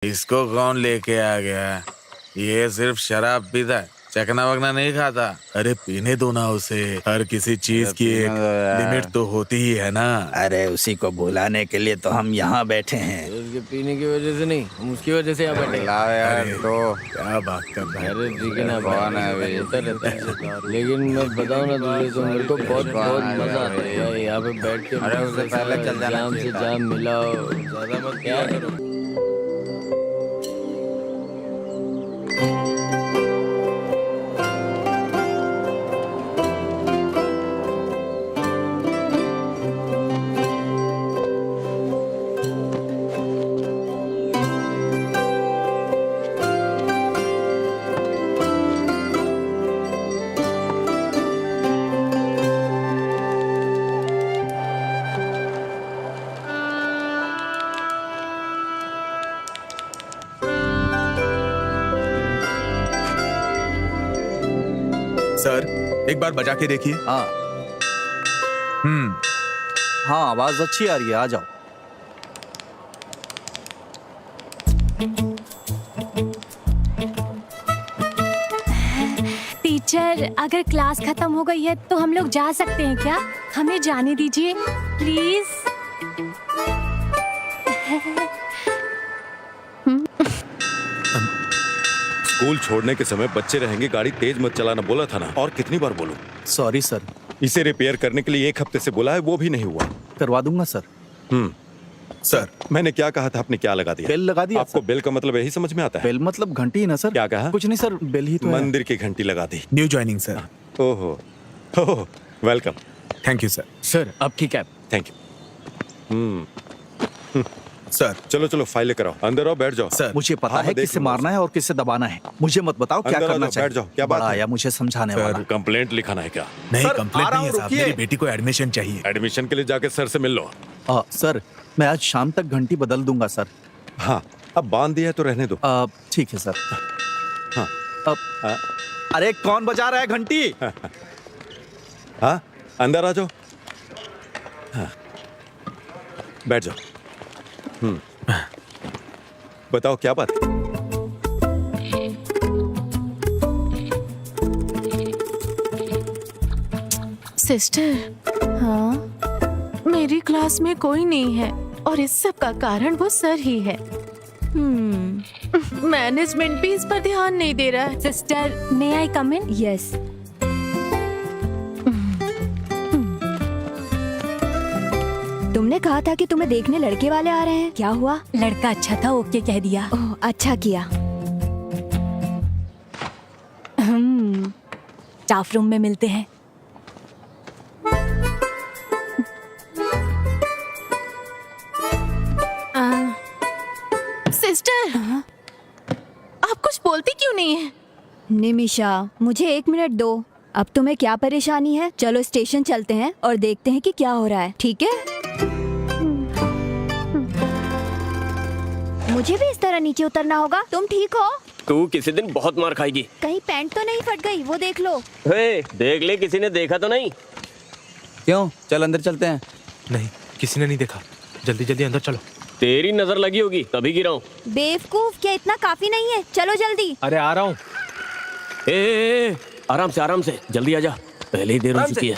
इसको कौन लेके आ गया? ये सिर्फ शराब पीता है, चकना वकना नहीं खाता। अरे पीने दो ना उसे, हर किसी चीज की एक लिमिट तो होती ही है ना। अरे उसी को बुलाने के लिए तो हम यहाँ बैठे हैं। उसके पीने की वजह से नहीं, हम उसकी वजह से यहाँ बैठे। लाओ यार तो क्या बात कर रहा है? अरे ठीक है ना, कौन है भाई? होता रहता है। लेकिन मैं बताऊँ ना तुझे, तो मेरे को बहुत बहुत मजा आता है यार यहाँ पे बैठ के। अरे उससे पहले चल जाना जाम से जाम मिलाओ, ज्यादा मत क्या करो। सर एक बार बजा के देखिए। हाँ हाँ, आवाज अच्छी आ रही है, आ जाओ। टीचर, अगर क्लास खत्म हो गई है तो हम लोग जा सकते हैं क्या? हमें जाने दीजिए प्लीज। स्कूल छोड़ने के समय बच्चे रहेंगे, गाड़ी तेज मत चलाना बोला था ना, और कितनी बार बोलूं? Sorry sir. इसे रिपेयर करने के लिए 1 हफ्ते से बोला है, वो भी नहीं हुआ। करवा दूंगा सर। सर मैंने क्या कहा था, आपने क्या लगा दिया? बेल लगा दिया। आपको बेल का मतलब यही समझ में आता है? बेल मतलब घंटी ही ना सर। क्या कहा? कुछ नहीं सर, बेल ही तो है। मंदिर की घंटी लगा दी। New joining sir. ओहो ओहो, welcome. Thank you sir. Sir अब ठीक है। Thank you. सर चलो चलो फाइल लेकर आओ, अंदर आओ, बैठ जाओ। सर मुझे पता हाँ, है मैं देख किसे लूंगा मारना है और किसे दबाना है। मुझे मत बताओ क्या अंदर आ करना जाओ, चाहिए। बैठ जाओ, क्या बात बड़ा है? आया मुझे समझाने सर, वाला। कंप्लेंट लिखाना है क्या? नहीं, सर, कंप्लेंट आ रहा नहीं है हूँ, साहब, रुकिए। मेरी बेटी को एडमिशन चाहिए। एडमिशन के लिए जाके सर से मिल लो। सर मैं आज शाम तक घंटी बदल दूंगा सर। हाँ, अब बांध दिया है तो रहने दो। ठीक है सर। हाँ। अब अरे कौन बजा रहा है घंटी? हाँ, अंदर आ जाओ। हाँ, बैठ जाओ। बताओ क्या बात है? सिस्टर, हाँ, मेरी क्लास में कोई नहीं है और इस सब का कारण वो सर ही है। मैनेजमेंट भी इस पर ध्यान नहीं दे रहा है। सिस्टर, मे आई कम इन? यस। तुमने कहा था कि तुम्हें देखने लड़के वाले आ रहे हैं, क्या हुआ? लड़का अच्छा था, ओके कह दिया। ओह, अच्छा किया। स्टाफ रूम में मिलते हैं। सिस्टर, आप कुछ बोलती क्यों नहीं है? निमिषा, मुझे 1 मिनट दो। अब तुम्हें क्या परेशानी है? चलो स्टेशन चलते हैं और देखते हैं कि क्या हो रहा है, ठीक है? मुझे भी इस तरह नीचे उतरना होगा। तुम ठीक हो? तू किसी दिन बहुत मार खाएगी। कहीं पैंट तो नहीं फट गई? वो देख लो। हे, देख ले, किसी ने देखा तो नहीं? क्यों? चल अंदर चलते हैं। नहीं, किसी ने नहीं देखा। जल्दी जल्दी अंदर चलो। तेरी नजर लगी होगी तभी गिरा हूँ। बेवकूफ, क्या इतना काफी नहीं है? चलो जल्दी। अरे आ रहा हूँ। ए, आराम से जल्दी आजा, पहले ही देर हो चुकी है।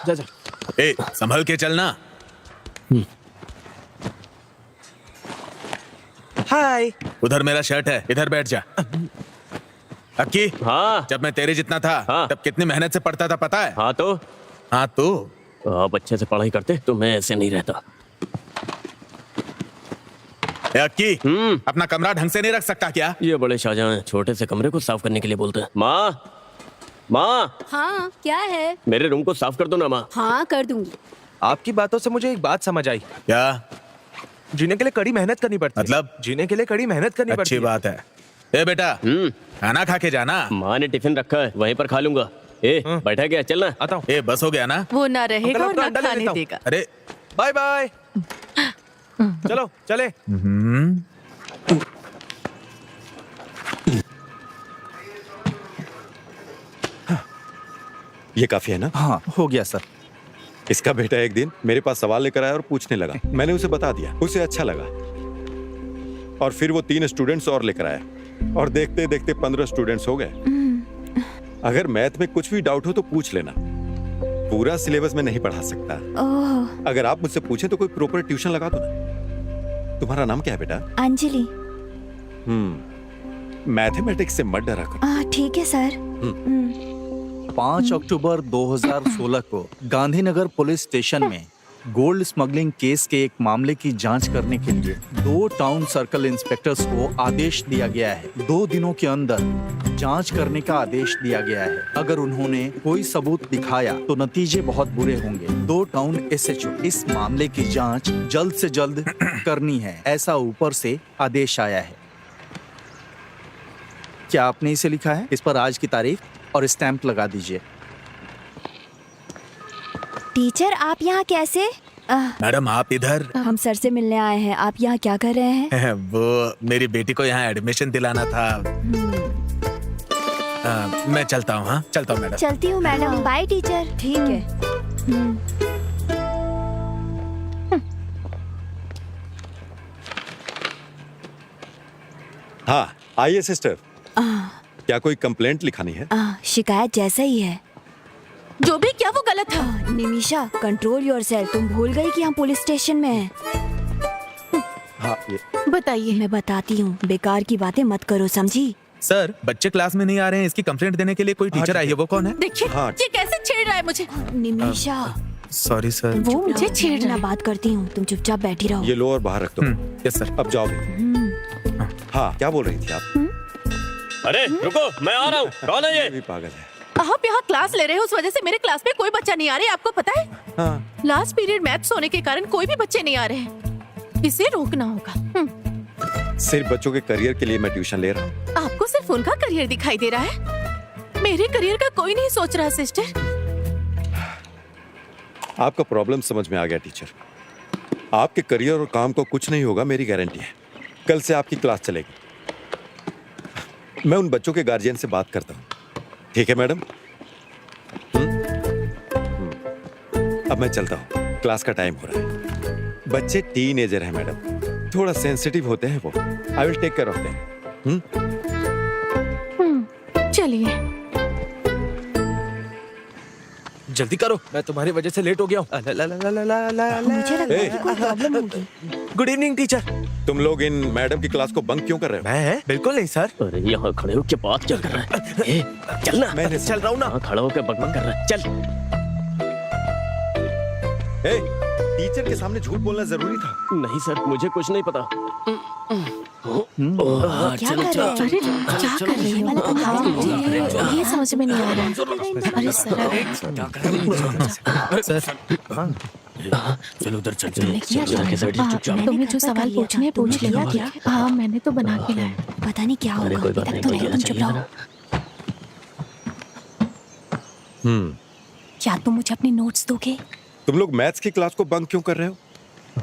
जा जा। ए, संभल के चलना। हाय। उधर मेरा शर्ट है, इधर बैठ जा। अक्की, हाँ जब मैं तेरे जितना था हाँ। तब कितनी मेहनत से पढ़ता था पता है? हाँ तो हाँ तो आप अच्छे से पढ़ाई करते तो मैं ऐसे नहीं रहता। ए, अक्की, अपना कमरा ढंग से नहीं रख सकता क्या? ये बड़े शाहजहां हैं, छोटे से कमरे को साफ करने के लिए बोलते हैं। माँ, हाँ, क्या है? मेरे रूम को साफ कर दो ना माँ। हाँ, कर दूंगी। आपकी बातों से मुझे एक बात समझ आई। क्या? जीने के लिए कड़ी मेहनत करनी पड़ती है। मतलब? जीने के लिए कड़ी मेहनत करनी पड़ती अच्छी है। बात है। ए बेटा, खाना खा के जाना। माँ ने टिफिन रखा है, वहीं पर खा लूंगा। ए, बैठा क्या, चलना। आता हूँ। ए, बस हो गया ना? वो ना रहेगा और अंकल, ना अंडा ले खाने लेता हूँ। देगा। अरे बाय बाय। चलो चले। ये काफी है ना? हाँ, हो गया सर। इसका बेटा एक दिन मेरे पास सवाल लेकर आया और पूछने लगा। मैंने उसे बता दिया, उसे अच्छा लगा और फिर वो 3 स्टूडेंट्स और लेकर आया और देखते देखते 15 स्टूडेंट्स हो गए। अगर मैथ में कुछ भी डाउट हो तो पूछ लेना, पूरा सिलेबस में नहीं पढ़ा सकता। अगर आप मुझसे पूछें तो कोई प्रॉपर ट्यूशन लगा दो ना। तुम्हारा नाम क्या है बेटा? अंजलि। मैथमेटिक्स से मत डरा करो। ठीक है सर। 5 अक्टूबर 2016 को गांधीनगर पुलिस स्टेशन में गोल्ड स्मगलिंग केस के एक मामले की जांच करने के लिए 2 टाउन सर्कल इंस्पेक्टर्स को आदेश दिया गया है। 2 दिनों के अंदर जांच करने का आदेश दिया गया है। अगर उन्होंने कोई सबूत दिखाया तो नतीजे बहुत बुरे होंगे। 2 टाउन एसएचओ इस मामले की जांच जल्द से जल्द करनी है, ऐसा ऊपर से आदेश आया है। क्या आपने इसे लिखा है? इस पर आज की तारीख और स्टैंप लगा दीजिए। टीचर आप यहाँ कैसे? मैडम आप इधर? हम सर से मिलने आए हैं। आप यहाँ क्या कर रहे हैं? वो मेरी बेटी को यहाँ एडमिशन दिलाना था। मैं चलता हूँ। हाँ चलता हूँ मैडम। चलती हूँ मैडम। Bye teacher. ठीक है। हाँ आइए सिस्टर, क्या कोई कंप्लेंट लिखानी है? शिकायत जैसा ही है। जो भी क्या वो गलत था। Nimisha control yourself. तुम भूल गई कि हम पुलिस स्टेशन में हैं। हाँ ये बताइए। मैं बताती हूँ, बेकार की बातें मत करो, समझी? सर बच्चे क्लास में नहीं आ रहे हैं, इसकी कंप्लेंट देने के लिए कोई टीचर आई है। वो कौन है? देखिए हाँ। ये कैसे छेड़ रहा है मुझे। Nimisha sorry sir. वो मुझे छेड़ रहा मैं है। बात करती हूँ, तुम चुपचाप बैठी रहो। ये लो और बाहर रख दो। Yes sir. अब जाओ। हाँ क्या बोल रही थी आप? अरे रुको, मैं आ रहा हूँ। कौन है ये? भी पागल है। आप यहाँ क्लास ले रहे हो, उस वजह से मेरे क्लास में कोई बच्चा नहीं आ रहा है, आपको पता है? हाँ। लास्ट पीरियड मैथ्स होने के कारण कोई भी बच्चे नहीं आ रहे हैं। इसे रोकना होगा। सिर्फ बच्चों के करियर के लिए मैं ट्यूशन ले रहा हूँ। आपको सिर्फ उनका करियर दिखाई दे रहा है, मेरे करियर का कोई नहीं सोच रहा सिस्टर। आपका प्रॉब्लम समझ में आ गया टीचर। आपके करियर और काम को कुछ नहीं होगा, मेरी गारंटी है। कल से आपकी क्लास चलेगी। मैं उन बच्चों के गार्जियन से बात करता हूँ। ठीक है मैडम? अब मैं चलता हूँ, क्लास का टाइम हो रहा है। बच्चे टीनेजर हैं मैडम, थोड़ा सेंसिटिव होते हैं वो। I will take care of them. चलिए जल्दी करो, मैं तुम्हारी वजह से लेट हो गया हूँ। मुझे लग रहा है कि कोई प्रॉब्लम होगी। Good evening teacher. तुम लोग इन मैडम की क्लास को बंक क्यों कर रहे हो? मैं बिल्कुल नहीं सर। अरे यहाँ खड़े होके बात क्या कर रहा है? ए, चल ना। मैं चल रहा हूँ ना। हाँ, खड़ा होके बकबक कर रहा है। चल। ए, टीचर के सामने झूठ बोलना जरूरी था। नहीं सर, मुझे कुछ नहीं पता। क्या कर रहे हैं? अरे क्या कर रही हो? ये समझ में नहीं आ रहा है। अरे सर चलो उधर चल। चुपचाप। तुम्हें जो सवाल पूछने पूछ लेना। क्या? हाँ मैंने तो बना के लाया। पता नहीं क्या होगा। कोई बात नहीं, तो कोई तुम चुप रहो। क्या तुम मुझे अपने नोट्स दोगे? तुम लोग मैथ्स की क्लास को बंक क्यों कर रहे हो?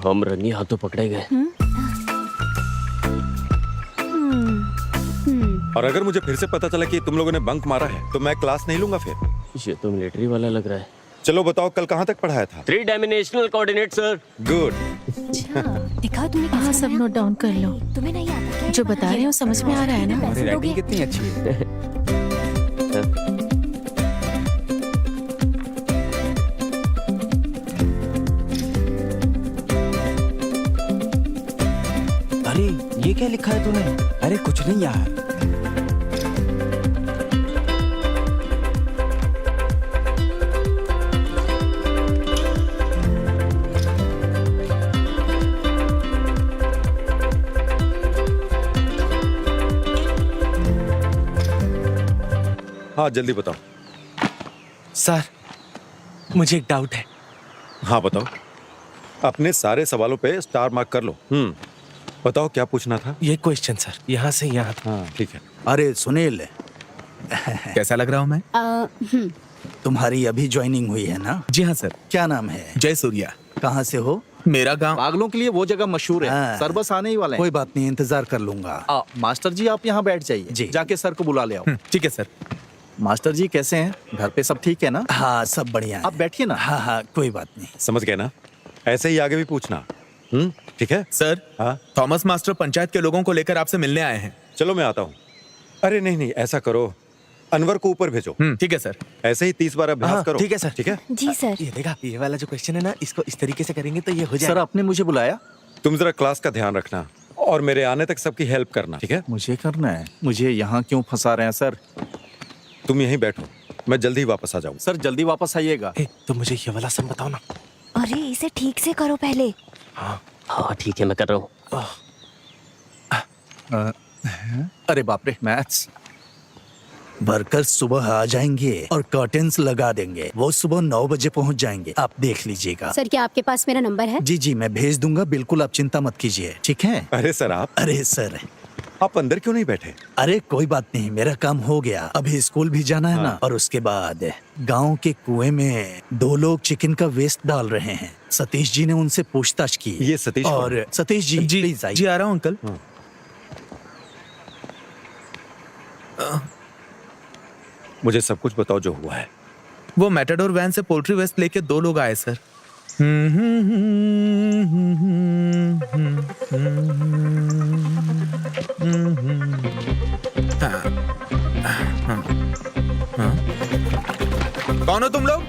हम रंगी हाथों पकड़े गए। और अगर मुझे फिर से पता चला कि तुम लोगों ने बंक मारा है तो मैं क्लास नहीं लूंगा फिर। ये तो मिलिट्री वाला लग रहा है। चलो बताओ कल कहाँ तक पढ़ाया था? 3 डायमेंशनल कोऑर्डिनेट सर। गुड। दिखाओ तुमने हाँ कैसे सब नोट डाउन कर लो। तुम्हें नहीं आता क्या? जो बता रहे हो समझ में आ रहा है ना? पैसे दोगे? कितनी अच्छी है। अरे ये क्या लिखा है तूने? अरे कुछ नहीं यार। हाँ जल्दी बताओ। सर मुझे एक डाउट है। हाँ बताओ। अपने सारे सवालों पे स्टार मार्क कर लो। बताओ क्या पूछना था? ये क्वेश्चन सर यहाँ से यहाँ तक। हाँ ठीक है। अरे सुनील, कैसा लग रहा हूँ मैं? तुम्हारी अभी ज्वाइनिंग हुई है ना? जी हाँ सर। क्या नाम है? जय सूर्या। कहाँ से हो? मेरा गांव। पागलों के लिए वो जगह मशहूर है। हाँ। सर बस आने ही वाले हैं। कोई बात नहीं, इंतजार कर लूंगा। मास्टर जी आप यहाँ बैठ जाइए। जी। जाके सर को बुला ले आओ। ठीक है सर। मास्टर जी कैसे हैं? घर पे सब ठीक है ना? हाँ सब बढ़िया है। आप बैठिए ना। हाँ हाँ कोई बात नहीं। समझ गए ना? ऐसे ही आगे भी पूछना। ठीक है? सर, हाँ? थॉमस मास्टर पंचायत के लोगों को लेकर आपसे मिलने आए हैं। चलो मैं आता हूँ। अरे नहीं नहीं, ऐसा करो, अनवर को ऊपर भेजो। ठीक है सर। ऐसे ही 30 बार अभ्यास करो। ठीक है सर। ठीक है? जी सर। ये देखा, ये वाला जो क्वेश्चन है ना, इसको इस तरीके से करेंगे तो ये हो सर जाएगा। आपने मुझे बुलाया? तुम जरा क्लास का ध्यान रखना और मेरे आने तक सबकी हेल्प करना, ठीक है? मुझे करना है? मुझे यहाँ क्यों फंसा रहे हैं सर? तुम यहीं बैठो, मैं जल्दी वापस आ जाऊँ। सर जल्दी वापस आइएगा। तो मुझे ये वाला सम बताओ ना। अरे इसे ठीक से करो पहले। हाँ ठीक है, मैं कर रहा हूँ। अरे बाप रे, मैथ्स। वर्कर्स सुबह आ जाएंगे और कर्टेन्स लगा देंगे। वो सुबह 9 बजे पहुंच जाएंगे, आप देख लीजिएगा। सर क्या आपके पास मेरा नंबर है? जी जी, मैं भेज दूंगा, बिल्कुल आप चिंता मत कीजिए, ठीक है? अरे सर आप सर आप अंदर क्यों नहीं बैठे? अरे कोई बात नहीं, मेरा काम हो गया। अभी स्कूल भी जाना है ना, और उसके बाद गांव के कुएं में 2 लोग चिकन का वेस्ट डाल रहे हैं। सतीश जी ने उनसे पूछताछ की। ये सतीश कौन? और सतीश जी प्लीज आइए। जी आ रहा हूँ अंकल। मुझे सब कुछ बताओ जो हुआ है। वो मैटाडोर वैन से पोल्ट्री वेस्ट लेके 2 लोग आए सर। कौन हो तुम लोग?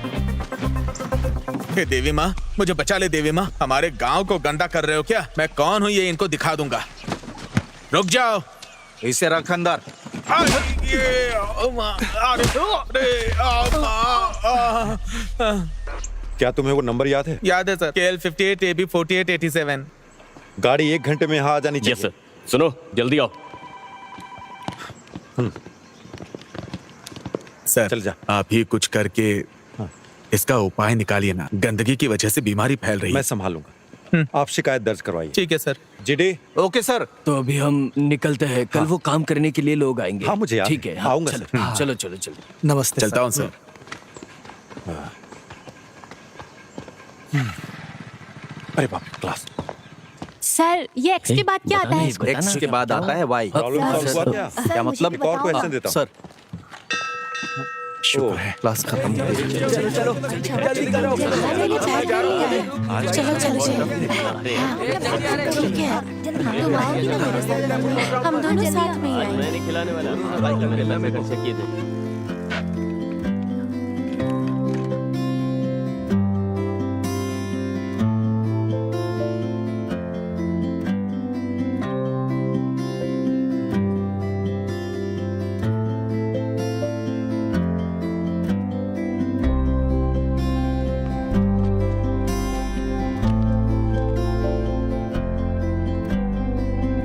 हे देवी माँ, मुझे बचा ले देवी माँ। हमारे गांव को गंदा कर रहे हो क्या? मैं कौन हूँ ये इनको दिखा दूंगा। रुक जाओ। इसे रख अंदर। क्या तुम्हें वो नंबर याद है? याद है सर, KL 58 AB 48 87। गाड़ी 1 घंटे में यहाँ आ जानी चाहिए। Yes sir. सुनो, जल्दी आओ। सर चल जा। आप ही कुछ करके इसका उपाय निकालिए ना। गंदगी की वजह से बीमारी फैल रही मैं है। संभालूंगा। आप शिकायत दर्ज करवाइए। ठीक है सर। जीडी। Okay sir. तो अभी हम निकलते हैं, कल वो काम करने के लिए लोग आएंगे। हाँ, मुझे याद ठीक है। है, हाँ, आऊंगा चलो, सर। चलो चलो चलो। नमस्ते चलता हूँ सर। अरे बाप रे, क्लास। सर ये एक्स के बाद क्या आता है? एक्स के बाद आता है वाई। प्रॉब्लम सॉल्व हुआ क्या? क्या मतलब? एक और क्वेश्चन देता हूँ। सर शुक्र है क्लास खत्म हो गई। चलो चलो ठीक है, तुम आओगी ना मेरे साथ? हम दोनों साथ में ही आएंगे। मैं नहीं खिलाने वाला। मैं कर सकी थे।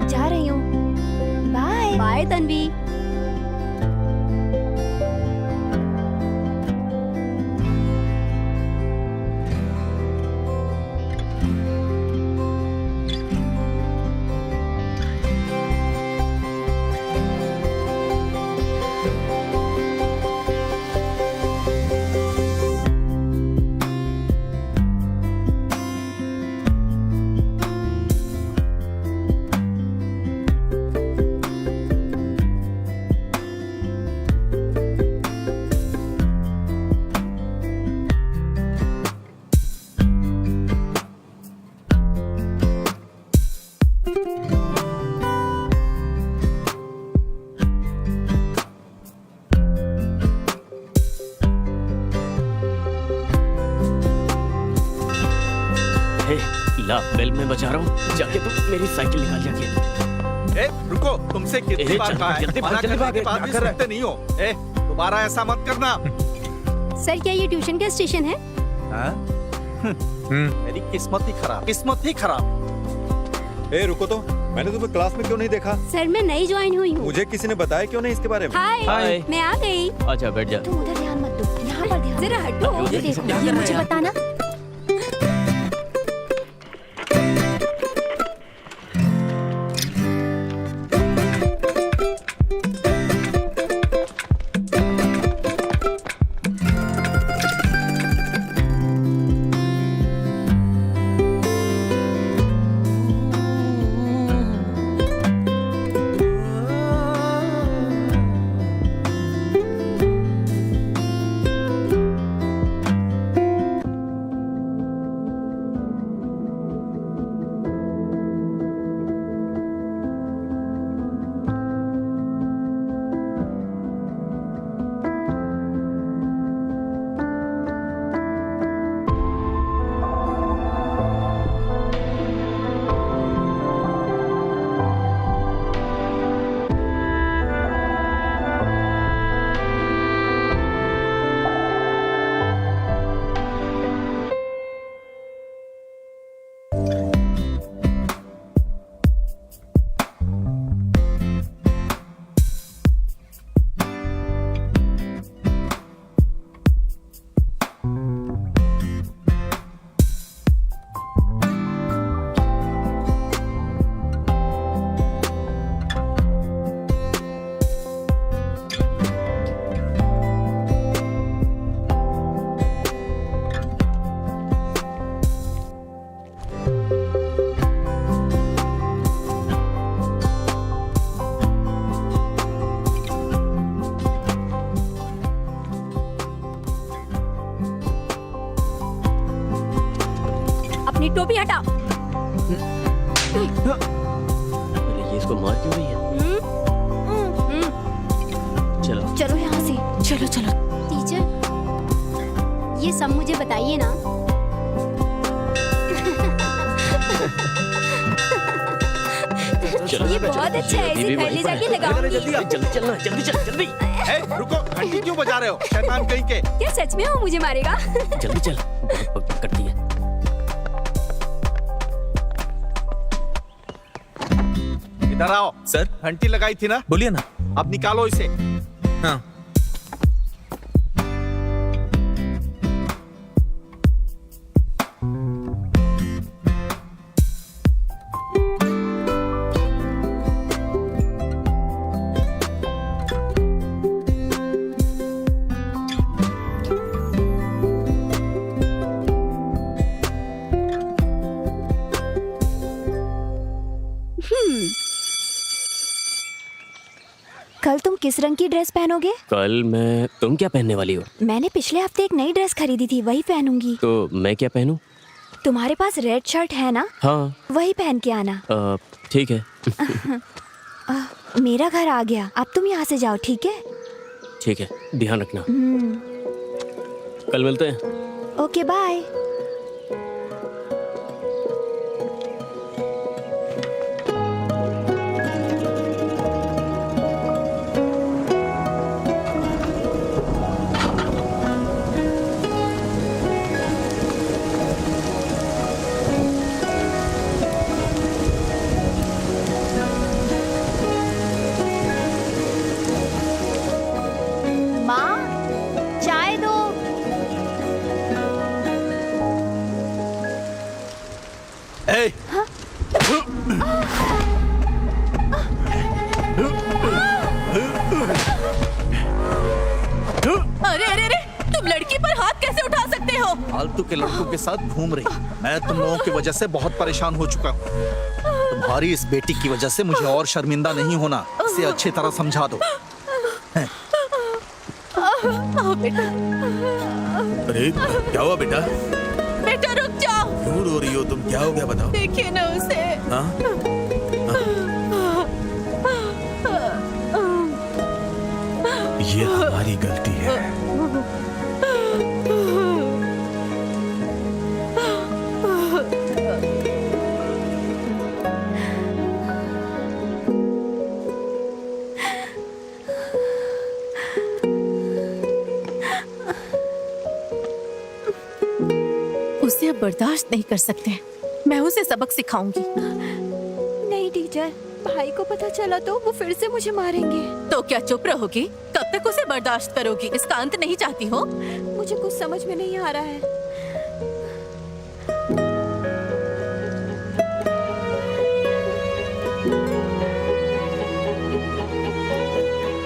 जा रही हूँ। Bye bye Tanvi. हे, ला बेल में बजा रहा हूँ, जाके तुम मेरी साइकिल निकाल जाके। ए, रुको, तुमसे कितनी बार कहा है? जल्दी मना जल्दी करने के बाद भी सुनते नहीं हो। ए, दोबारा ऐसा मत करना। सर क्या ये ट्यूशन का स्टेशन है? हाँ? मेरी किस्मत ही खराब, किस्मत ही खराब। ए रुको तो, मैंने तुम्हें क्लास में क्यों नहीं देखा? सर मैं नई ज्वाइन हुई हूँ। मुझे किसी ने बताया क्यों नहीं इसके बारे में? हाय, मैं आ गई। अच्छा बैठ जा। तुम उधर ध्यान मत दो, यहाँ पर ध्यान। जरा हटो। ये देखो, ये मुझे बताना। टोपी हटा। अरे ये इसको मार क्यों रही है? चलो चलो यहाँ से। चलो चलो। टीचर, ये सब मुझे बताइए ना। चलो ये बहुत अच्छा है, इसे पहले जाके लगाऊंगी। जल्दी चलना, जल्दी चल, जल्दी रुको, घंटी क्यों बजा रहे हो शैतान कहीं के? क्या सच में वो मुझे मारेगा? जल्दी चल, बहुत पक करती है। इधर आओ। सर, घंटी लगाई थी ना, बोलिए ना। अब निकालो इसे। हाँ। कल तुम किस रंग की ड्रेस पहनोगे? कल मैं, तुम क्या पहनने वाली हो? मैंने पिछले हफ्ते एक नई ड्रेस खरीदी थी, वही पहनूंगी। तो मैं क्या पहनूं? तुम्हारे पास रेड शर्ट है ना? हाँ। वही पहन के आना। ठीक है। मेरा घर आ गया, अब तुम यहाँ से जाओ, ठीक है? ठीक है, ध्यान रखना। कल मिलते हैं। Okay bye. माँ, चाय दो। ए, अरे अरे अरे, तुम लड़की पर हाथ कैसे उठा सकते हो? फालतू के लड़कों के साथ घूम रही। मैं तुम लोगों की वजह से बहुत परेशान हो चुका हूँ। तुम्हारी इस बेटी की वजह से मुझे और शर्मिंदा नहीं होना, इसे अच्छी तरह समझा दो। आओ बेटा। अरे क्या हुआ बेटा? बेटा रुक जाओ। क्यों रो रही हो तुम? क्या हो गया बताओ? देखिए ना उसे। हाँ? ये हमारी गलती है। उसे अब बर्दाश्त नहीं कर सकते। मैं उसे सबक सिखाऊंगी। नहीं टीचर, भाई को पता चला तो वो फिर से मुझे मारेंगे। तो क्या चुप रहोगी? कब तक उसे बर्दाश्त करोगी? इसका अंत नहीं चाहती हो? मुझे कुछ समझ में नहीं आ रहा है।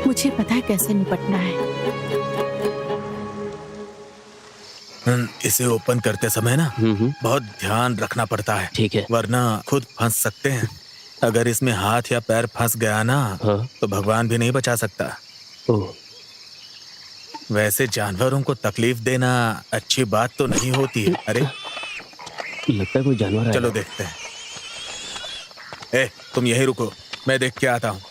मुझे पता है कैसे निपटना है। इसे ओपन करते समय ना बहुत ध्यान रखना पड़ता है। ठीक है। वरना खुद फंस सकते हैं। अगर इसमें हाथ या पैर फंस गया ना, तो भगवान भी नहीं बचा सकता। ओह। वैसे जानवरों को तकलीफ देना अच्छी बात तो नहीं होती है। अरे लगता है कोई जानवर है। चलो देखते हैं। ए, तुम यहीं रुको, मैं देख के आता हूँ।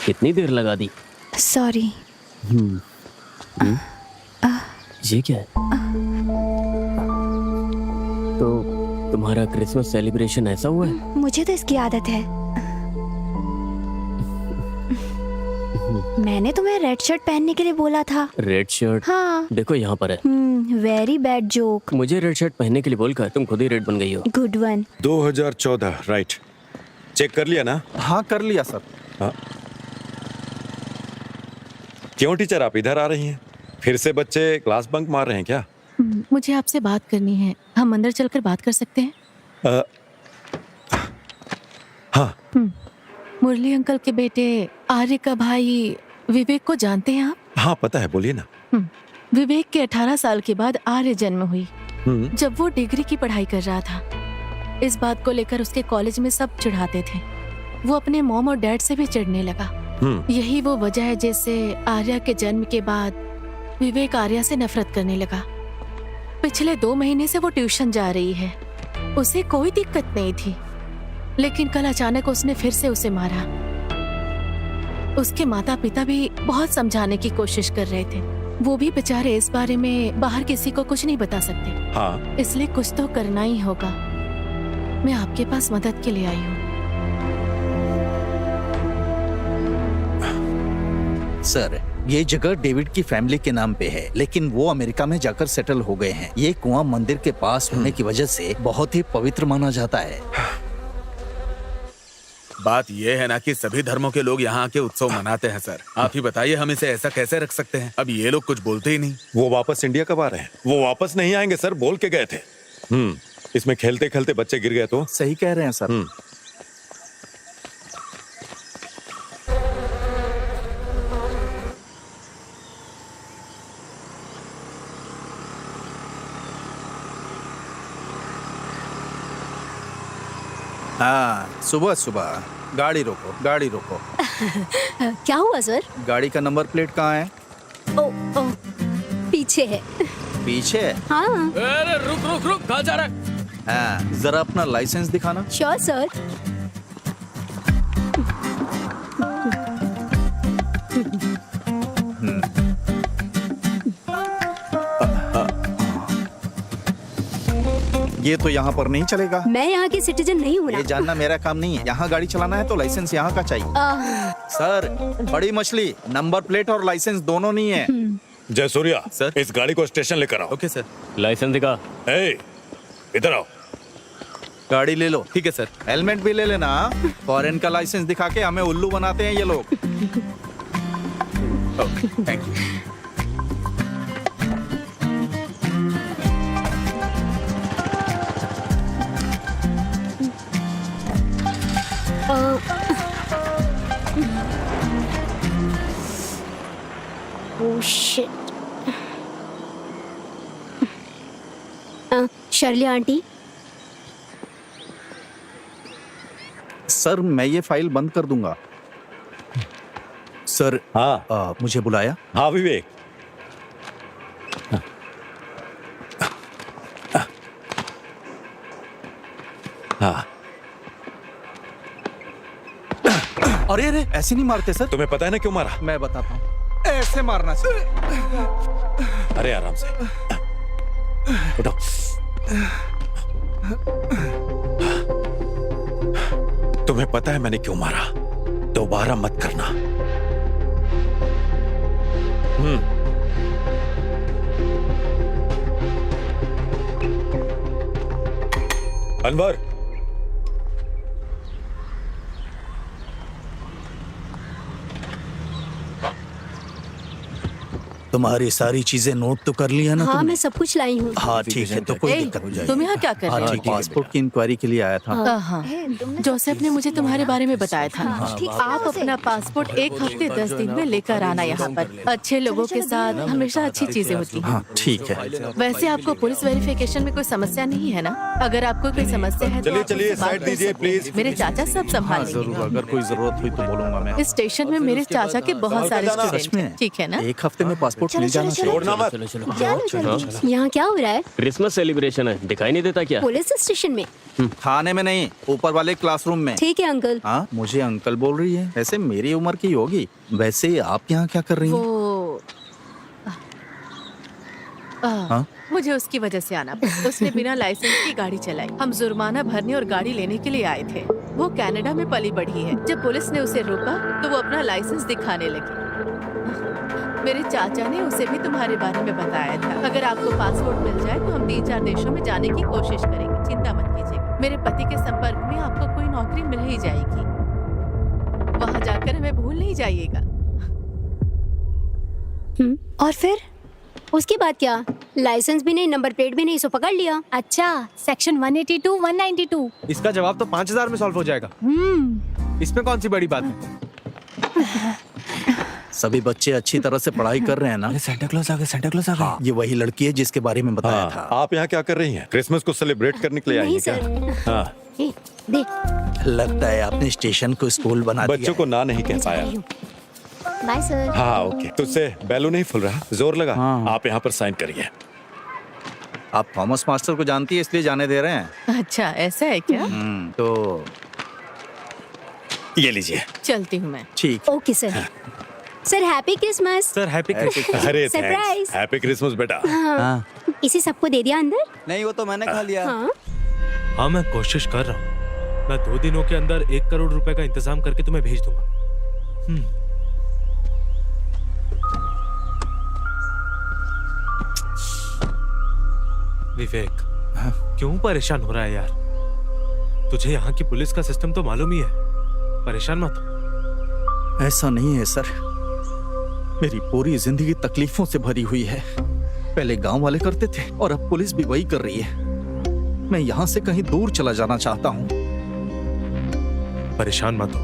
कितनी देर लगा दी? सॉरी। ये क्या है? तो तुम्हारा क्रिसमस सेलिब्रेशन ऐसा हुआ है? मुझे तो इसकी आदत है। मैंने तुम्हें रेड शर्ट पहनने के लिए बोला था। Red shirt? हाँ। देखो यहाँ पर है। Very bad joke. मुझे रेड शर्ट पहनने के लिए बोलकर तुम खुद ही रेड बन गई हो। Good one. 2014 राइट। चेक कर लिया ना? हाँ कर लिया सर। हाँ। क्यों टीचर आप इधर आ रही हैं? फिर से बच्चे क्लास बंक मार रहे हैं क्या? मुझे आपसे बात करनी है। हम अंदर चलकर बात कर सकते हैं? हाँ। मुरली अंकल के बेटे आर्य का भाई विवेक को जानते हैं आप? हाँ पता है, बोलिए ना। विवेक के 18 साल के बाद आर्य जन्म हुई। हम्म, जब वो डिग्री की पढ़ाई कर रहा था, इस बात को लेकर उसके कॉलेज में सब चिढ़ाते थे। वो अपने मॉम और डैड से भी चिढ़ने लगा। यही वो वजह है जिससे आर्या के जन्म के बाद विवेक आर्या से नफरत करने लगा। पिछले 2 महीने से वो ट्यूशन जा रही है। उसे कोई दिक्कत नहीं थी, लेकिन कल अचानक उसने फिर से उसे मारा। उसके माता पिता भी बहुत समझाने की कोशिश कर रहे थे। वो भी बेचारे इस बारे में बाहर किसी को कुछ नहीं बता सकते। हाँ इसलिए कुछ तो करना ही होगा। मैं आपके पास मदद के लिए आई हूँ। सर, ये जगह डेविड की फैमिली के नाम पे है, लेकिन वो अमेरिका में जाकर सेटल हो गए हैं। ये कुआं मंदिर के पास होने की वजह से बहुत ही पवित्र माना जाता है। बात ये है ना कि सभी धर्मों के लोग यहाँ के उत्सव मनाते हैं सर। आप ही बताइए हम इसे ऐसा कैसे रख सकते हैं? अब ये लोग कुछ बोलते ही नहीं। वो वापस इंडिया कब आ रहे हैं? वो वापस नहीं आएंगे सर, बोल के गए थे। इसमें खेलते खेलते बच्चे गिर गए तो? सही कह रहे हैं सर। हाँ, सुबह सुबह गाड़ी रोको, गाड़ी रोको। क्या हुआ सर? गाड़ी का नंबर प्लेट कहाँ है? ओ, ओ, पीछे है। पीछे है? हाँ। अरे रुक रुक रुक, कहाँ जा रहा है? हाँ, जरा अपना लाइसेंस दिखाना। Sure sir. ये तो यहाँ पर नहीं चलेगा। मैं यहाँ की सिटीजन नहीं हूँ ना। ये जानना मेरा काम नहीं है। यहाँ गाड़ी चलाना है तो लाइसेंस यहाँ का चाहिए। सर, बड़ी मछली, नंबर प्लेट और लाइसेंस दोनों नहीं है। जयसूर्या सर। इस गाड़ी को स्टेशन लेकर आओ। Okay sir. लाइसेंस दिखा। ए, इधर आओ। गाड़ी ले लो। ठीक है सर। हेलमेट भी ले लेना। फॉरेन का लाइसेंस दिखा के हमें उल्लू बनाते हैं ये लोग। Thank you. Oh shit. Shirley aunty, sir मैं ये फाइल बंद कर दूंगा। सर, हाँ मुझे बुलाया? हाँ विवेक। हाँ, अरे अरे, ऐसे नहीं मारते सर। तुम्हें पता है ना क्यों मारा? मैं बताता हूँ। ऐसे मारना चाहिए। अरे आराम से उठो। तुम्हें पता है मैंने क्यों मारा? दोबारा मत करना। अनवर, तुम्हारी सारी चीजें नोट तो कर ली है ना? हाँ तुमने? मैं सब कुछ लाई हूँ। हाँ ठीक है, तो कोई दिक्कत नहीं। तुम यहाँ क्या कर रहे हो? पासपोर्ट की इंक्वायरी के लिए आया था। हाँ, जोसेफ ने मुझे तुम्हारे बारे में बताया था। ठीक है, आप अपना पासपोर्ट 1 हफ्ते 10 दिन में लेकर आना यहाँ पर। अच्छे लोगों के साथ हमेशा अच्छी चीजें होती हैं। हाँ ठीक है। वैसे आपको पुलिस वेरिफिकेशन में कोई समस्या नहीं है ना? अगर आपको कोई समस्या है तो चलिए आप चलिए मुझसे बात साइड कर दीजिए सकते हैं। प्लीज। मेरे चाचा सब हाँ संभालेंगे। जरूर, अगर कोई जरूरत हुई तो बोलूंगा मैं। इस स्टेशन में मेरे चाचा के बहुत सारे सच स्टूडेंट में? हैं, ठीक है ना? 1 हफ्ते में पासपोर्ट मिल जाना चाहिए। छोड़ना मत। चलो चलो। यहाँ क्या हो रहा है? क्रिसमस सेलिब्रेशन है, दिखाई नहीं देता क्या? पुलिस स्टेशन में? खाने में नहीं, ऊपर वाले क्लासरूम में। ठीक है अंकल। हाँ, मुझे अंकल बोल रही है। ऐसे मेरी उम्र की होगी। वैसे आप यहाँ क्या कर रही हैं? वो हाँ? मुझे उसकी वजह से आना पड़ा। उसने बिना लाइसेंस की गाड़ी चलाई। हम जुर्माना भरने और गाड़ी लेने के लिए आए थे। वो कनाडा में पली बढ़ी है। जब पुलिस ने उसे रोका तो वो अपना लाइसेंस दिखाने लगी। मेरे चाचा ने उसे भी तुम्हारे बारे में बताया था। अगर आपको पासपोर्ट मिल जाए तो हम 3-4 देशों में जाने की कोशिश करेंगे। चिंता मत कीजिएगा। मेरे पति के संपर्क में आपको कोई नौकरी मिल ही जाएगी। वहाँ जाकर हमें भूल नहीं जाइएगा। और फिर उसके बाद क्या? लाइसेंस भी नहीं, नंबर प्लेट भी नहीं, सो पकड़ लिया। अच्छा, सेक्शन 182, 192। इसका जवाब तो 5000 में सॉल्व हो जाएगा। इसमें कौन सी बड़ी बात है? सभी बच्चे अच्छी तरह से पढ़ाई कर रहे हैं ना? अरे सेंटा क्लॉज आ गया, सेंटा क्लॉज आ गया। हाँ, ये वही लड़की है जिसके बारे में बताया हाँ, था। आप यहाँ क्या कर रही हैं? क्रिसमस को सेलिब्रेट करने के लिए आई हैं क्या? हाँ, लगता है आपने स्टेशन को स्कूल बना दिया बच्चों को ना नहीं कह पाया। Bye sir. हाँ ओके, तुझसे बैलून नहीं फूल रहा, जोर लगा। आप यहाँ पर साइन करिए। आप थॉमस मास्टर को जानती है इसलिए जाने दे रहे हैं? अच्छा ऐसा है क्या? तो ये लीजिए। चलती हूँ मैं। ठीक। Okay sir. Sir happy Christmas. Sir happy Christmas. अरे Surprise. हैप्पी क्रिसमस बेटा। हाँ इसे सबको दे दिया अंदर? नहीं, वो तो मैंने खा लिया। हाँ मैं कोशिश कर रहा हूँ। मैं 2 दिनों के अंदर 1 करोड़ रुपए का इंतजाम करके तुम्हें भेज दूंगा। विवेक, क्यों परेशान हो रहा है यार? तुझे यहाँ की पुलिस का सिस्टम तो मालूम ही है। परेशान मत हो। ऐसा नहीं है सर, मेरी पूरी जिंदगी तकलीफों से भरी हुई है। पहले गांव वाले करते थे और अब पुलिस भी वही कर रही है। मैं यहाँ से कहीं दूर चला जाना चाहता हूँ। परेशान मत हो,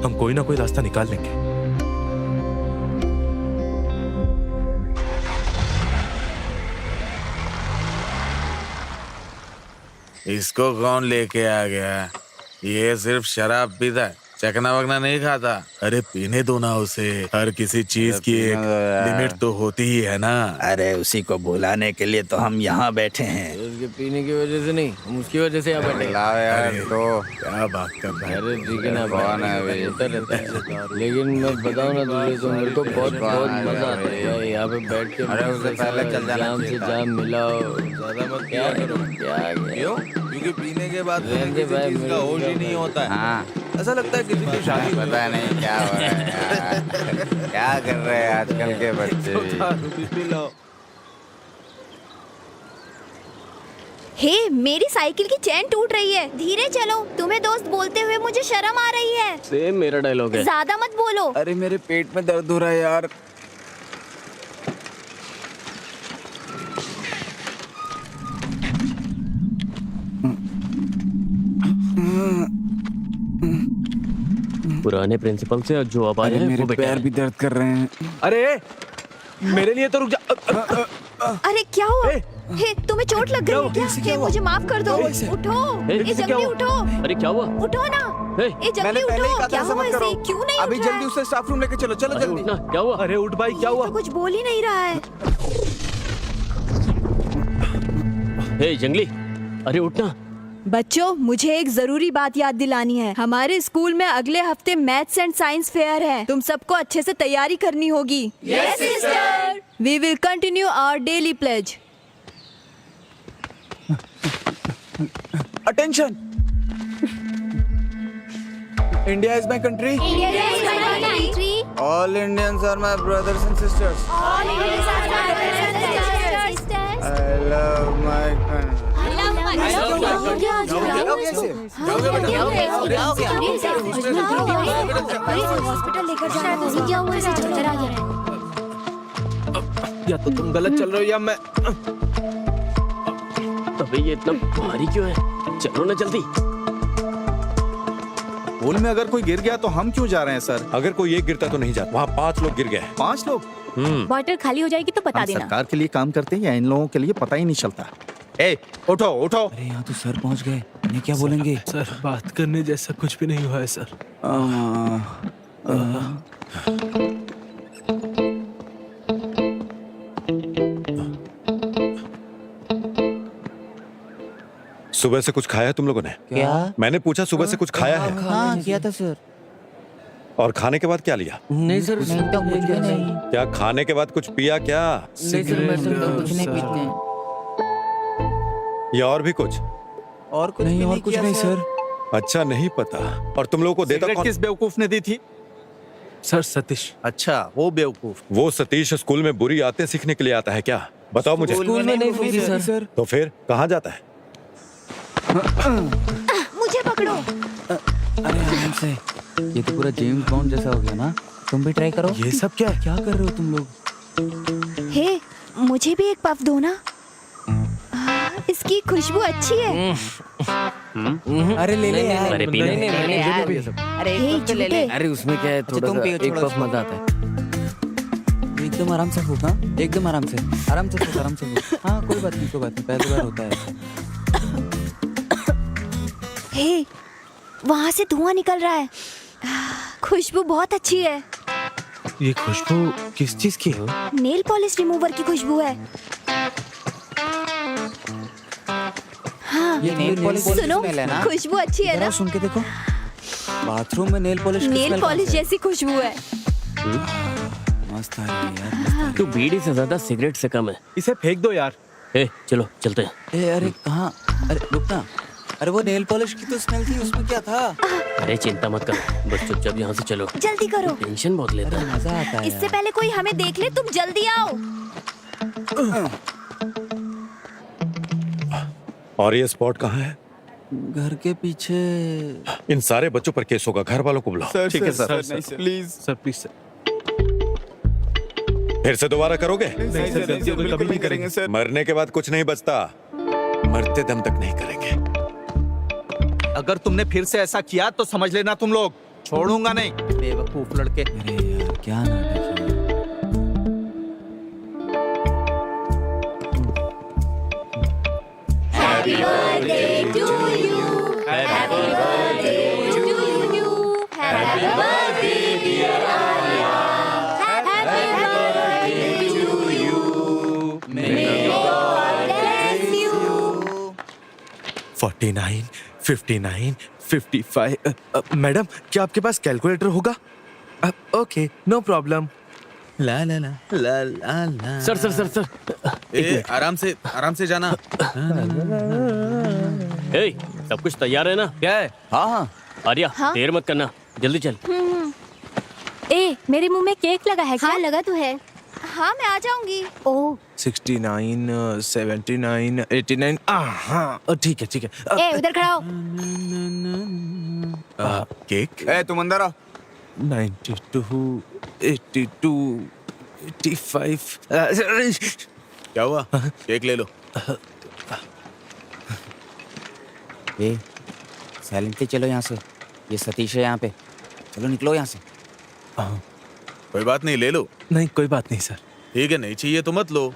हम कोई ना कोई रास्ता निकाल लेंगे। इसको कौन लेके आ गया? ये सिर्फ शराब पीता है, चकना वगना नहीं खाता। अरे पीने दो ना उसे, हर किसी चीज की एक लिमिट तो होती ही है ना। अरे उसी को बुलाने के लिए तो हम यहाँ बैठे हैं। उसके पीने की वजह से नहीं, हम उसकी वजह से यहाँ बैठे। तो क्या बात कर रहा है? अरे ठीक है ना, भगवान है होता रहता है। लेकिन मैं बताऊँ ना तुझे, तो मेरे को बहुत मजा आता है यहाँ पे बैठ के। अरे उससे पहले चल जाना जाम से जाम मिलाओ, ज्यादा मत क्या करो, क्या क्यों? क्योंकि पीने के बाद रहने भाई, किसी चीज का होश ही नहीं होता है। हाँ ऐसा लगता है किसी की शादी पता नहीं क्या हो रहा है यार। क्या कर रहे हैं आजकल के बच्चे भी। P low. हे मेरी साइकिल की चेन टूट रही है, धीरे चलो। तुम्हें दोस्त बोलते हुए मुझे शर्म आ रही है। सेम मेरा डायलॉग है। ज्यादा मत बोलो। अरे मेरे पेट में दर्द हो रहा है यार। पुराने प्रिंसिपल से जो अब आए हैं मेरे वो बेटा पैर है। भी दर्द कर रहे हैं। अरे मेरे लिए तो रुक जा। अरे क्या हुआ? हे तुम्हें चोट लग गई है क्या? हे मुझे माफ कर दो। उठो, ये जल्दी उठो। अरे क्या हुआ? उठो ना, हे, ये जल्दी उठो। क्या हुआ इसे? क्यों नहीं अभी उठ रहा जल्दी है? उसे स्टाफ रूम लेके चलो, चलो अरे जल्दी। उठना, क्या हुआ? अरे उठ भाई, क्या हुआ? तो कुछ बोल ही नहीं रहा है। हे जंगली, अरे उठना। बच्चों, मुझे एक जरूरी बात याद दिलानी है। हमारे स्कूल में अगले हफ्ते मैथ्स एंड साइंस फेयर है। तुम सबको अच्छे से तैयारी करनी होगी। Yes sister. We will continue our daily pledge. Attention, India is my country. All Indians are my brothers and sisters. I love my country. Hospital लेकर जाना। क्या हुआ इसे? चक्कर आ गया। या तो तुम गलत चल रहे हो या मैं। अबे ये इतना भारी क्यों है? चलो ना जल्दी। पुल में अगर कोई गिर गया तो हम क्यों जा रहे हैं सर? अगर कोई एक गिरता तो नहीं जाता, वहाँ 5 लोग गिर गए। 5 लोग? बॉटल खाली हो जाएगी तो बता हम देना। सरकार के लिए काम करते हैं या इन लोगों के लिए पता ही नहीं चलता। ए उठो उठो। अरे यहाँ तो सर पहुँच गए, इन्हें क्या बोलेंगे? सर बात करने जैसा कुछ भी नहीं हुआ है सर। सुबह से कुछ खाया है तुम लोगों ने? क्या? मैंने पूछा सुबह से कुछ खाया है? हाँ किया था सर। और खाने के बाद क्या लिया? नहीं सर, कुछ भी नहीं। क्या खाने के बाद कुछ पिया क्या? नहीं सर, मैं तो कुछ नहीं पीते हैं। या और भी कुछ? और कुछ नहीं, और कुछ नहीं सर। अच्छा नहीं पता। और तुम लोगों को देता सिगरेट कौन? किस बेवकूफ ने दी थी? सर सतीश। अच्छा वो बेवकूफ। वो सतीश स्कूल में बुरी आदतें सीखने के लिए आता है क्या? बताओ मुझे। स्कूल में नहीं फूकी सर। तो फिर कहाँ जाता है? मुझे पकड़ो। अरे आराम से, ये तो पूरा जेम्स बॉन्ड जैसा हो गया ना। तुम भी ट्राई करो। ये सब क्या? क्या कर रहे हो तुम लोग? हे मुझे भी एक पफ दो ना। इसकी खुशबू अच्छी है। अरे ले ले यार। अरे नहीं नहीं मैंने यार ये सब। अरे हे, एक तो ले ले। झूठे। अरे उसमें क्या है थोड़ा तुम सा पियो, एक छोड़ो पफ मजा आता है। एकदम आराम से फूक, हाँ एकदम आराम से फूक, आराम से फूक। हाँ कोई बात नहीं, पहली बार होता है। हे, वहाँ से धुआं निकल रहा है। खुशबू बहुत अच्छी है। ये खुशबू किस चीज की है? नेल पॉलिश रिमूवर की खुशबू है। हाँ, ये नेल पॉलिश सुनो, स्मेल है ना? खुशबू अच्छी है जरा ना? सुन के देखो, बाथरूम में नेल पॉलिश की नेल स्मेल पॉलिश कहाँ से जैसी खुशबू है। है? मस्त आ रही है यार। तू बीड़ी से ज्यादा सिगरेट से कम है। इसे फेंक दो यार। ए चलो चलते हैं। ए अरे कहाँ? अरे रुकना। अरे वो नेल पॉलिश की तो स्मेल थी, उसमें क्या था? अरे चिंता मत करो, बस चुपचाप यहाँ से चलो। जल्दी करो, टेंशन बहुत लेता है। मजा आता है इससे पहले कोई हमें देख ले। तुम जल्दी आओ। और ये स्पॉट कहाँ है? घर के पीछे। इन सारे बच्चों पर केस होगा, घर वालों को बुलाओ। ठीक है sir. Please sir please sir. फिर से दोबारा करोगे? नहीं सर, गलती तो कभी नहीं करेंगे सर। मरने के बाद कुछ नहीं बचता, मरते दम तक नहीं करेंगे। अगर तुमने फिर से ऐसा किया तो समझ लेना तुम लोग छोड़ूंगा नहीं। बेवकूफ लड़के। अरे यार क्या नाटक है। Happy birthday to you. Happy birthday to you. Happy birthday dear Arya. Happy birthday to you. May God bless you. 49, 59, 55। Madam क्या आपके पास कैलकुलेटर होगा? Okay no problem. ला ला ला ला ला ला। सर सर सर सर ए, आराम से जाना। ए सब कुछ तैयार है ना? क्या है? हाँ हाँ आर्या हाँ? देर मत करना, जल्दी चल। ए, मेरे मुंह में केक लगा है क्या? हाँ लगा तो है। हाँ मैं आ जाऊंगी। ओह, 69, 79, 89। हाँ ठीक है ठीक है। ए उधर खड़ा हो। केक? ए तुम अंदर आओ। 92, 82, 85। क्या हुआ? केक ले लो। ए साइलेंटली चलो यहाँ से। ये सतीश है यहाँ पे, चलो निकलो यहाँ से। कोई बात नहीं, ले लो। नहीं कोई बात नहीं सर। ठीक है, नहीं चाहिए तो मत लो।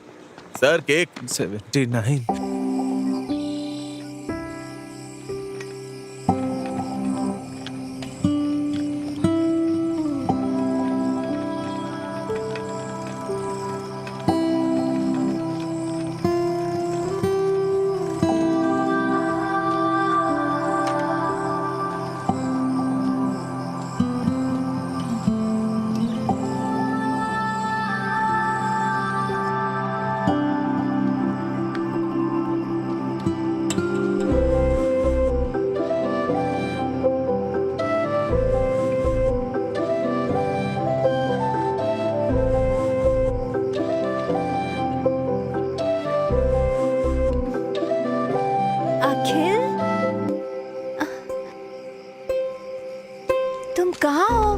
Sir cake. 79। अखिल, तुम कहाँ हो?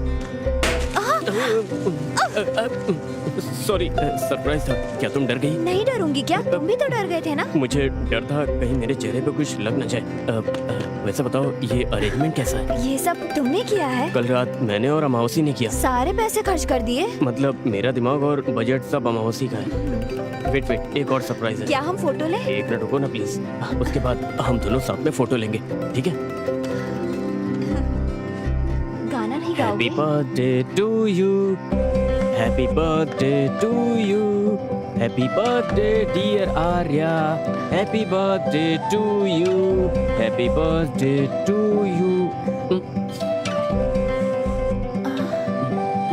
सॉरी सरप्राइज था। क्या तुम डर गई? नहीं डरूंगी क्या? तुम भी तो डर गए थे ना? मुझे डर था कहीं मेरे चेहरे पे कुछ लग न जाए। वैसे बताओ ये अरेंजमेंट कैसा है? ये सब तुमने किया है? कल रात मैंने और अमावसी ने किया। सारे पैसे खर्च कर दिए? मतलब मेरा दिमाग और बजट सब अमावसी का है। वेट एक और सरप्राइज है। क्या हम फोटो लें? एक मिनट रुको ना प्लीज, उसके बाद हम दोनों साथ में फोटो लेंगे, ठीक है? गाना नहीं हैप्पी गाओगे? Birthday to you, happy birthday to you, happy birthday dear Arya, happy birthday to you, happy birthday to you.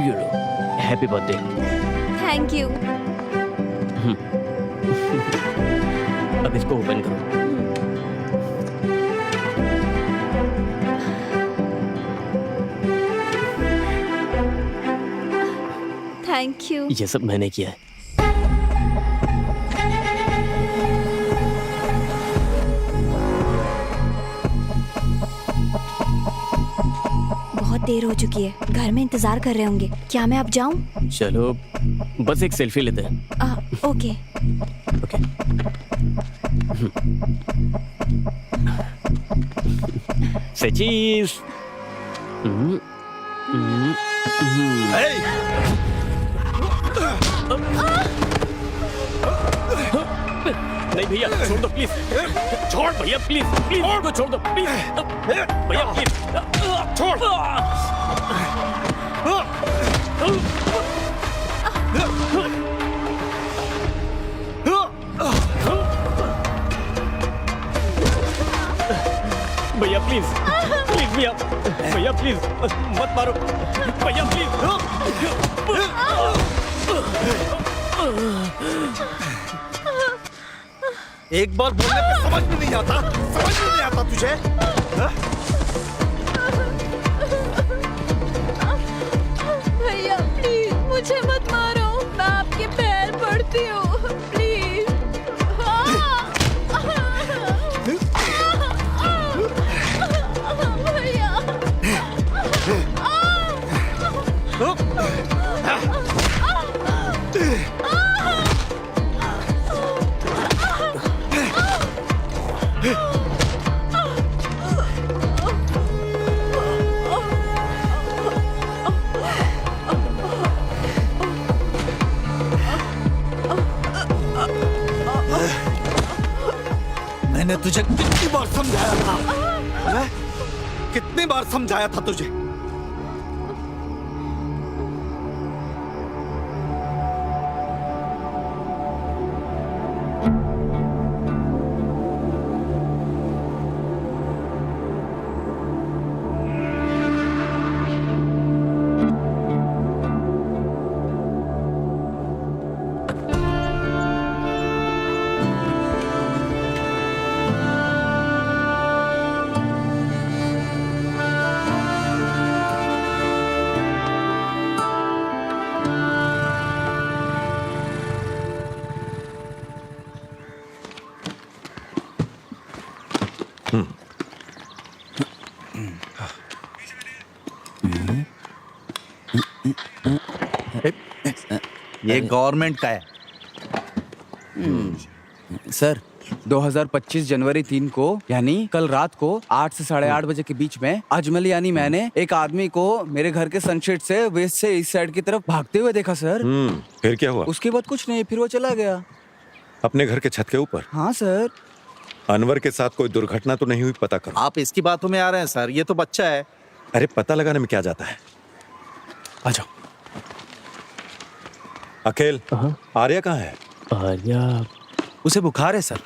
ये लो, हैप्पी बर्थडे। Thank you. अब इसको ओपन करो। Thank you. ये सब मैंने किया है। बहुत देर हो चुकी है, घर में इंतजार कर रहे होंगे। क्या मैं अब जाऊं? चलो बस एक सेल्फी लेते हैं। ओके। ओके। Say cheese. नहीं भैया छोड़ दो प्लीज, छोड़ भैया प्लीज, प्लीज इसको छोड़ दो प्लीज, भैया प्लीज छोड़। भैया प्लीज, प्लीज भैया, भैया प्लीज मत मारो भैया प्लीज। एक बार बोलने पे समझ में नहीं आता, समझ में नहीं आता तुझे? हा? भैया प्लीज मुझे मत मारो, मैं आपके पैर पड़ती हूँ, प्लीज। भैया मैंने तुझे कितनी बार समझाया था? हैं? कितनी बार समझाया था तुझे? ये गवर्नमेंट का है। सर 2025 जनवरी 3 को यानी कल रात को 8 से 8:30 बजे के बीच में अजमल यानी मैंने एक आदमी को मेरे घर के सनसेट से वेस्ट से इस साइड की तरफ भागते हुए देखा सर। फिर क्या हुआ? उसके बाद कुछ नहीं, फिर वो चला गया। अपने घर के छत के ऊपर? हाँ सर। अनवर के साथ कोई दुर्घटना तो नहीं हुई? पता करो। आप इसकी बातों में आ रहे हैं सर, ये तो बच्चा है। अरे पता लगाने में क्या जाता है? आ जाओ। अकेल, आर्या कहाँ है? आर्या उसे बुखार है सर।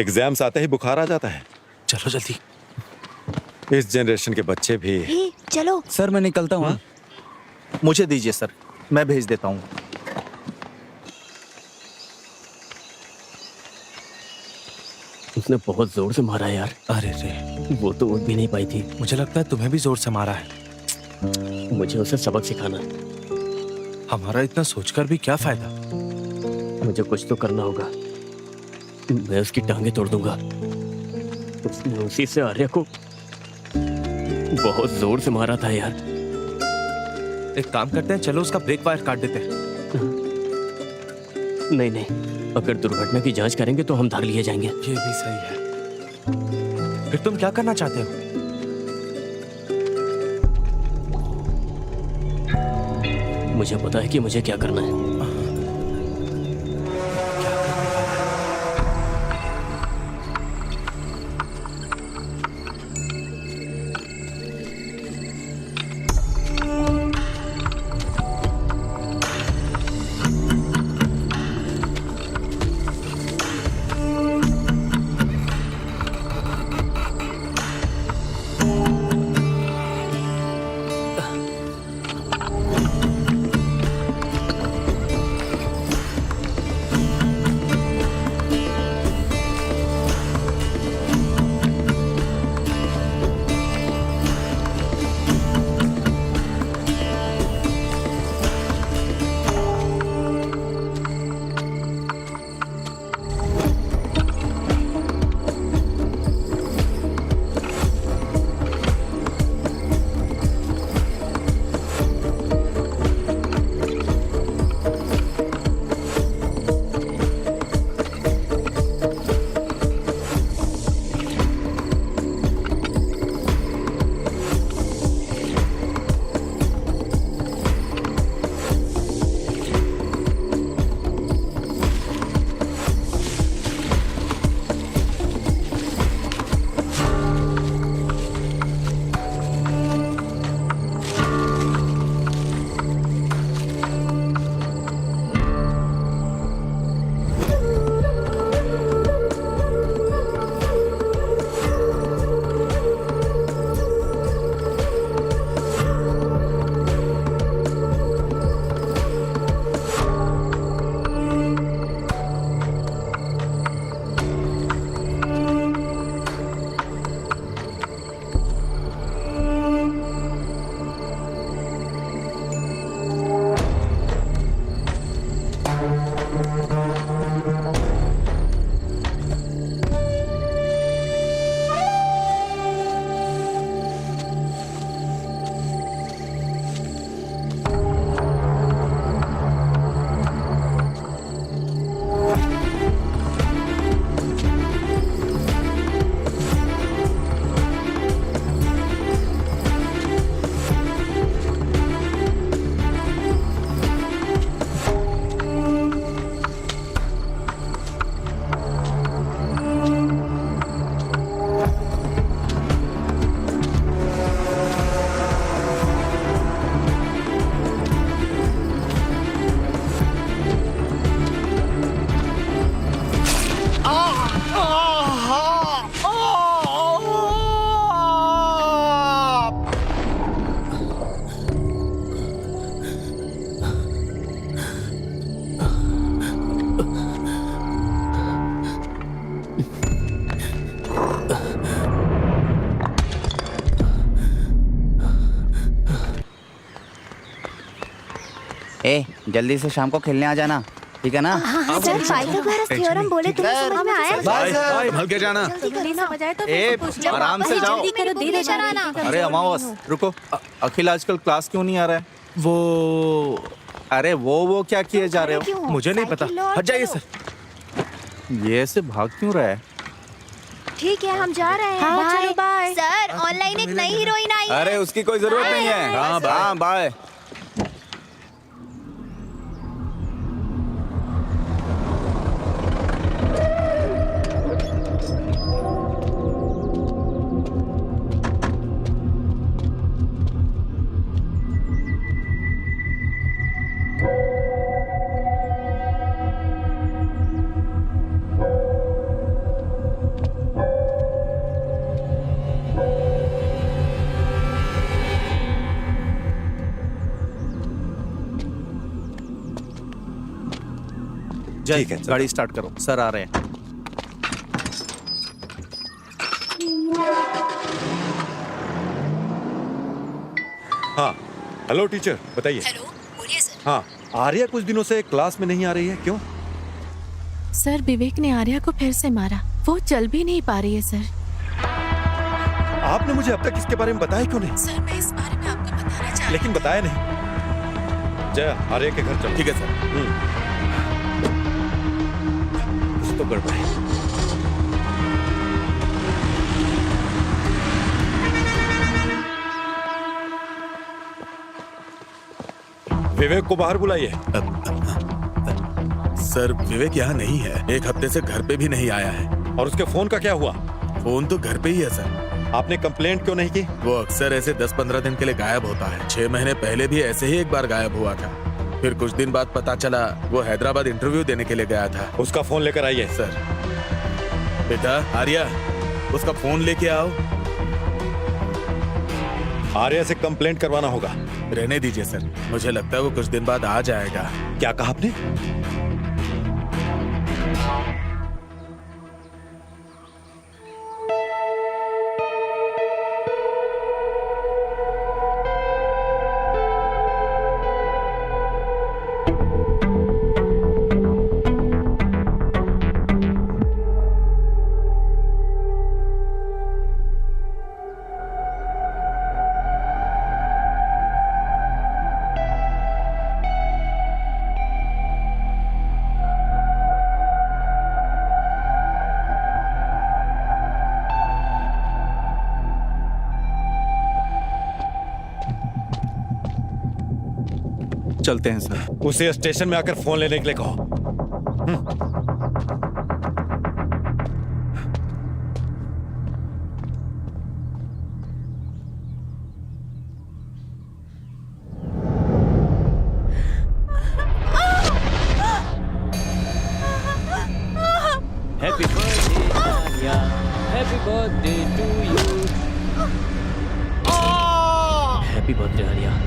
एग्जाम्स आते ही बुखार आ जाता है। चलो जल्दी। इस जनरेशन के बच्चे भी। चलो सर मैं निकलता हूँ। मुझे दीजिए सर, मैं भेज देता हूँ। उसने बहुत जोर से मारा यार। अरे रे, वो तो उठ भी नहीं पाई थी। मुझे लगता है तुम्हें भी जोर से मारा है। मुझे उसे सबक सिखाना। हमारा इतना सोचकर भी क्या फायदा? मुझे कुछ तो करना होगा। मैं उसकी टांगे तोड़ दूंगा। उसने उसी से आर्या को बहुत जोर से मारा था यार। एक काम करते हैं, चलो उसका ब्रेक वायर काट देते हैं। नहीं नहीं, अगर दुर्घटना की जांच करेंगे तो हम धर लिए जाएंगे। ये भी सही है। फिर तुम क्या करना चाहते हो? मुझे पता है कि मुझे क्या करना है। ए जल्दी से शाम को खेलने आ जाना, ठीक है ना? सर पाइथागोरस थ्योरम बोले तुम्हें समझ में आया? भाई संभल के जाना। आराम से जाओ। जल्दी करो, धीरे चलाना। अरे अमावस रुको, अखिल आजकल क्लास क्यों नहीं आ रहा है? अरे वो क्या किए जा रहे हो? मुझे नहीं पता, हट जाइए सर। ये ऐसे भाग क्यों रहा है? ठीक है हम जा रहे हैं। चलो, बाय। सर ऑनलाइन एक नई हीरोइन आई है। अरे उसकी कोई जरूरत नहीं है। हाँ बाय। ठीक है, गाड़ी स्टार्ट करो, सर आ रहे हैं। हाँ हेलो टीचर, बताइए। हेलो, बोलिए सर। हाँ, आर्या कुछ दिनों से क्लास में नहीं आ रही है, क्यों? सर विवेक ने आर्या को फिर से मारा, वो चल भी नहीं पा रही है सर। आपने मुझे अब तक इसके बारे में बताया क्यों नहीं? सर मैं इस बारे में आपको बताना चाहती लेकिन बताया नहीं। जय, आर्या के घर चलो। ठीक है सर। कुछ तो गड़बड़ है। विवेक को बाहर बुलाइए। सर विवेक यहाँ नहीं है, एक हफ्ते से घर पे भी नहीं आया है। और उसके फोन का क्या हुआ? फोन तो घर पे ही है सर। आपने कंप्लेंट क्यों नहीं की? वो अक्सर ऐसे 10-15 दिन के लिए गायब होता है। 6 महीने पहले भी ऐसे ही एक बार गायब हुआ था। फिर कुछ दिन बाद पता चला वो हैदराबाद इंटरव्यू देने के लिए गया था। उसका फोन लेकर आइए। सर बेटा आर्या, उसका फोन लेके आओ। आर्या से कंप्लेंट करवाना होगा। रहने दीजिए सर, मुझे लगता है वो कुछ दिन बाद आ जाएगा। क्या कहा आपने? चलते हैं सर। उसे स्टेशन में आकर फोन लेने के लिए कहो। Happy birthday Arya, happy birthday to you. Happy birthday Arya.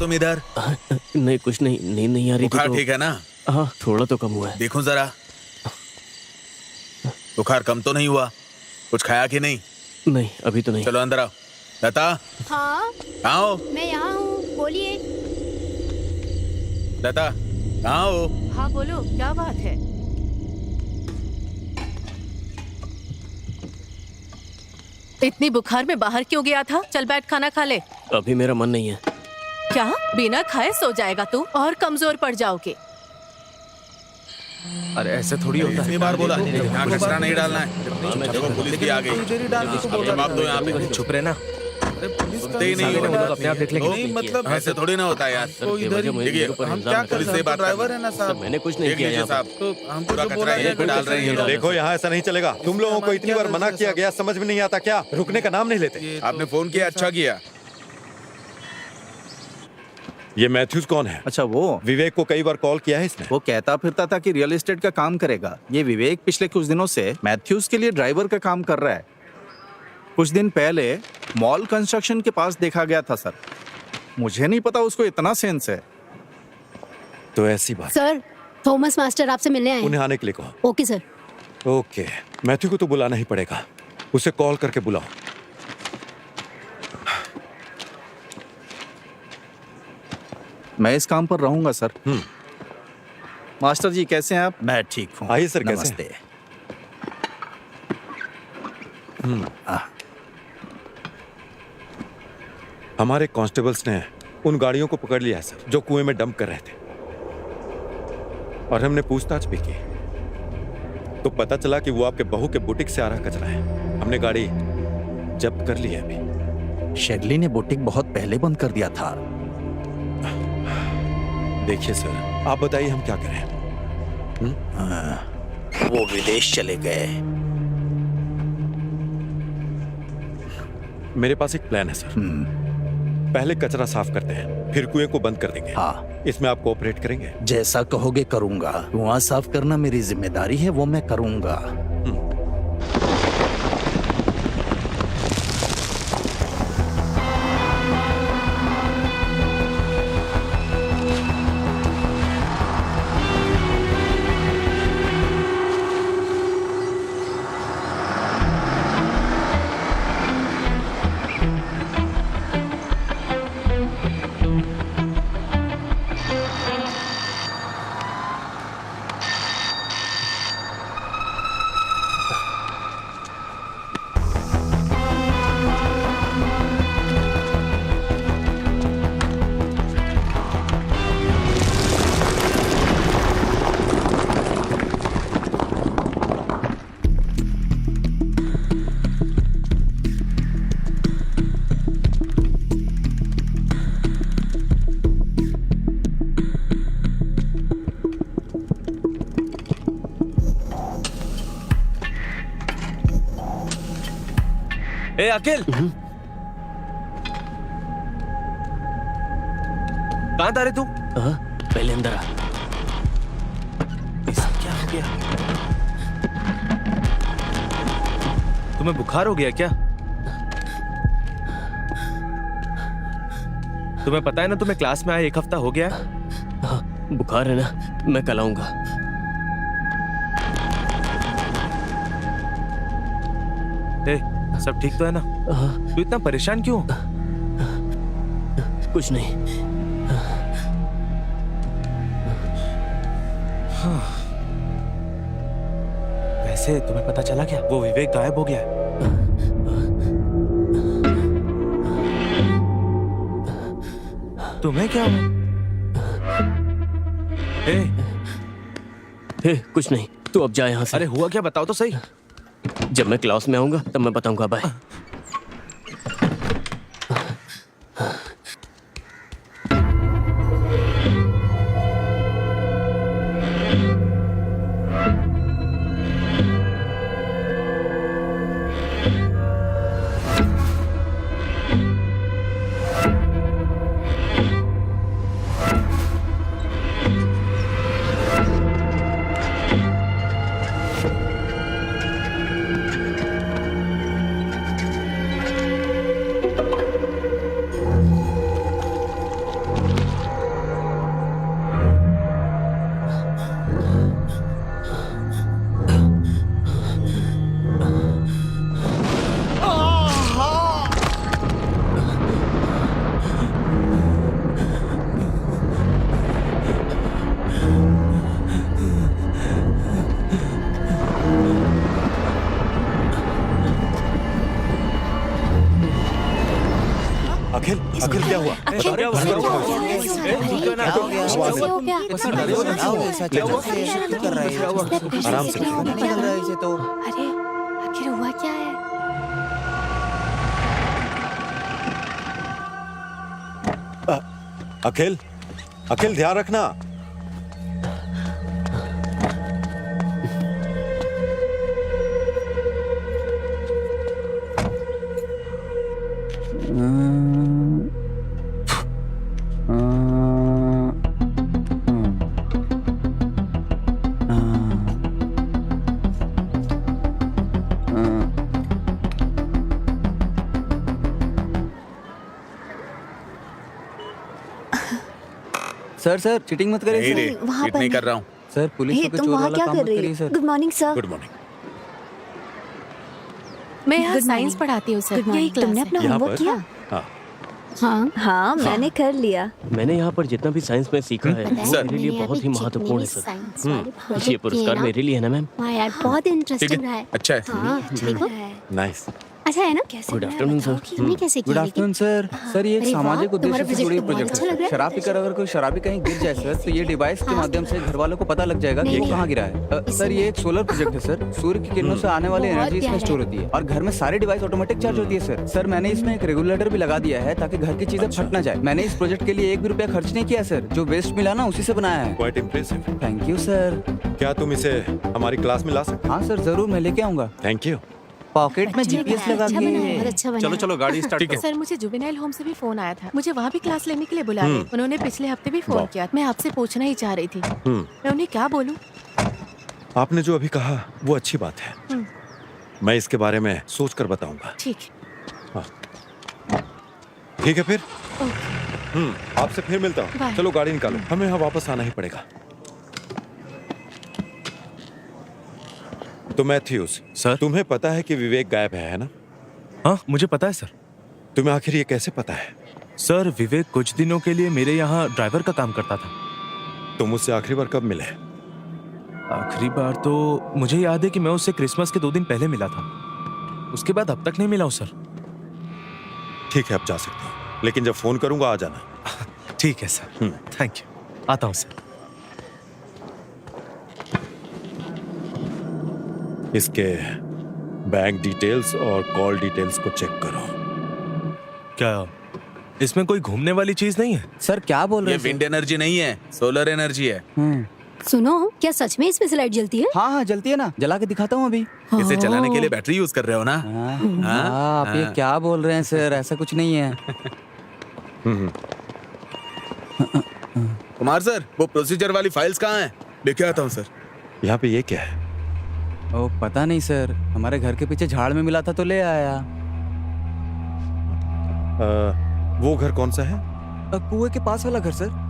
तुम इधर? नहीं कुछ नहीं, नींद नहीं आ रही थी बुखार तो। ठीक है ना? हाँ थोड़ा तो कम हुआ है। देखो जरा, बुखार कम तो नहीं हुआ? कुछ खाया कि नहीं? नहीं अभी तो नहीं। चलो अंदर आओ। लता हाँ कहाँ हो? मैं यहाँ हूँ, बोलिए। लता कहाँ हो? हाँ बोलो, क्या बात है? इतनी बुखार में बाहर क्यों गया था? चल बैठ, खाना खा ले। अभी मेरा मन नहीं है। क्या बिना खाए सो जाएगा तू और कमजोर पड़ जाओगे? अरे ऐसे थोड़ी होता इतनी है। बार बोला यहाँ कचरा नहीं डालना है। देखो पुलिस भी आ गई। अब जवाब दो यहाँ पे। चुप रहे ना। सुनते ही नहीं हो। अपने आप देख लेंगे। नहीं, मतलब ऐसे थोड़ी ना होता है यार। देखिए हम क्या कर सकते हैं? ड्राइवर है ना साहब। मैंने कुछ नहीं देख किया लीजिए यहाँ साहब, तो हम पूरा कचरा यहीं पे डाल रहे हैं। देखो यहाँ ऐसा नहीं चलेगा। तुम लोगों को इतनी बार मना किया गया, समझ में नहीं आता क्या? रुकने का नाम नहीं लेते। आपने फोन किया, अच्छा किया। ये मैथ्यूज कौन है? अच्छा वो विवेक को कई बार कॉल किया है इसने। वो कहता फिरता था कि रियल एस्टेट का काम करेगा। ये विवेक पिछले कुछ दिनों से मैथ्यूज के लिए ड्राइवर का काम कर रहा है। कुछ दिन पहले मॉल कंस्ट्रक्शन के पास देखा गया था सर। मुझे नहीं पता उसको इतना सेंस है। तो ऐसी बात। सर, थॉमस मास्टर आपसे मिलने आए उन्हें आने के लिए कहो। Okay sir. ओके, मैथ्यू को तो बुलाना ही पड़ेगा। उसे कॉल करके बुलाओ। मैं इस काम पर रहूंगा सर। मास्टर जी कैसे हैं आप? मैं ठीक हूँ। आइए सर, कैसे नमस्ते। हमारे कांस्टेबल्स ने उन गाड़ियों को पकड़ लिया है सर, जो कुएं में डंप कर रहे थे। और हमने पूछताछ भी की तो पता चला कि वो आपके बहू के बुटीक से आ रहा कचरा है। हमने गाड़ी जब्त कर ली है अभी। शेडली ने बुटीक बहुत पहले बंद कर दिया था। देखिए सर, आप बताइए हम क्या करें? वो विदेश चले गए। मेरे पास एक प्लान है सर। पहले कचरा साफ करते हैं, फिर कुएं को बंद कर देंगे। हाँ, इसमें आप कोऑपरेट करेंगे? जैसा कहोगे करूंगा। कुआं साफ करना मेरी जिम्मेदारी है, वो मैं करूंगा। ए अखिल, कहाँ था रे तू? पहले अंदर आ। क्या हो गया? तुम्हें बुखार हो गया क्या? तुम्हें पता है ना, तुम्हें क्लास में आए 1 हफ्ता हो गया। हाँ, बुखार है ना, मैं कल आऊंगा। सब ठीक तो है ना? तू इतना परेशान क्यों? कुछ नहीं। वैसे तुम्हें पता चला क्या, वो विवेक गायब हो गया है। तुम्हें क्या हुआ? कुछ नहीं, तू अब जा यहाँ से। अरे हुआ क्या, बताओ तो सही। जब मैं क्लास में आऊंगा तब मैं बताऊंगा। बाय। अखिल क्या हुआ? अखिल क्या हुआ? आराम से। अरे आखिर हुआ क्या है? अखिल, अखिल ध्यान रखना। सर चीटिंग मत करिए नहीं रे, सर। वहाँ चीट पर नहीं नहीं। कर रहा हूँ। सर पुलिस हे, को तुम चोर वहाँ वाला क्या काम कर मत रही करिए हो? Sir. Good morning sir. Good morning. मैं यहाँ Good साइंस morning. पढ़ाती हूँ सर। गुड यही मॉर्निंग। क्लास तुमने है। अपना यहाँ होमवर्क पर? किया? हाँ। हाँ मैंने कर लिया। मैंने यहाँ पर जितना भी साइंस में सीखा है वो सर। मेरे लिए बहुत ही महत्वपूर्ण है सर। ये पुरस्कार मेरे लिए है ना मैम? हाँ यार बहुत ठीक इंटरेस्टिंग रहा है, है। अच्छा है। हाँ ठीक है। नाइस। अच्छा है ना? Good afternoon sir. तुमने कैसे गुड किया? Afternoon sir. सर ये एक अरे वाह, सामाजिक तुम्हारा उद्देश्य से जुड़ी प्रोजेक्ट तो बहुत प्रोजेक्ट अच्छा लग रहा है। है। शराब पीकर अगर कोई शराबी कहीं गिर जाए सर तो ये डिवाइस के माध्यम से घर वालों को पता लग जाएगा कि वो कहाँ गिरा है। सर ये एक सोलर प्रोजेक्ट है सर। सूर्य की किरणों से आने वाली बहुत एनर्जी इसमें प्यारा स्टोर होती है और घर में सारी डिवाइस ऑटोमेटिक चार्ज होती है सर। सर मैंने इसमें एक रेगुलेटर भी लगा दिया है ताकि घर की चीजें फट ना जाए। मैंने इस प्रोजेक्ट के लिए 1 भी रुपया खर्च नहीं किया सर। जो वेस्ट मिला ना उसी से बनाया है। Quite impressive. Thank you sir. क्या तुम इसे हमारी क्लास में ला सकते? हाँ सर जरूर मैं लेके आऊंगा। Thank you. पॉकेट में जीपीएस लगा अच्छा बना है, के। बहुत अच्छा बना चलो है। चलो गाड़ी स्टार्ट करो। सर मुझे जुवेनाइल होम से भी फोन आया था। मुझे वहाँ भी क्लास लेने के लिए बुला रहे। उन्होंने पिछले हफ्ते भी फोन किया। मैं आपसे पूछना ही चाह रही थी। मैं उन्हें क्या बोलूँ? आपने जो अभी कहा वो अच्छी बात है। मैं इसके बारे में सोच कर बताऊंगा। ठीक। ठीक है फिर। आपसे फिर मिलता हूँ। बाय। चलो गाड़ी निकालो, हमें यहाँ वापस आना ही पड़ेगा। तो मैथ्यूज सर। तुम्हें पता है कि विवेक गायब है ना? हाँ मुझे पता है सर। तुम्हें आखिर ये कैसे पता है? सर विवेक कुछ दिनों के लिए मेरे यहाँ ड्राइवर का काम करता था। तुम उससे आखिरी बार कब मिले? आखिरी बार तो मुझे याद है कि मैं उससे क्रिसमस के 2 दिन पहले मिला था। उसके बाद अब तक नहीं मिला हूँ सर। ठीक है, अब जा सकते हो, लेकिन जब फोन करूंगा आ जाना। ठीक है सर। Thank you. आता हूँ सर। इसके बैंक डिटेल्स और कॉल डिटेल्स को चेक करो। क्या इसमें कोई घूमने वाली चीज नहीं है? सर क्या बोल रहे ये हैं विंड एनर्जी नहीं है, सोलर एनर्जी है। सुनो, क्या सच में इसमें से लाइट जलती है? हाँ जलती है ना। जला के दिखाता हूँ अभी। इसे चलाने के लिए बैटरी यूज कर रहे हो ना? हाँ, आप ये क्या बोल रहे हैं सर? ऐसा कुछ नहीं है। कुमार सर, वो प्रोसीजर वाली फाइल्स कहाँ हैं? लेके आता हूँ सर। यहाँ पे ये क्या है? ओ पता नहीं सर, हमारे घर के पीछे झाड़ में मिला था तो ले आया। वो घर कौन सा है? कुएं के पास वाला घर सर।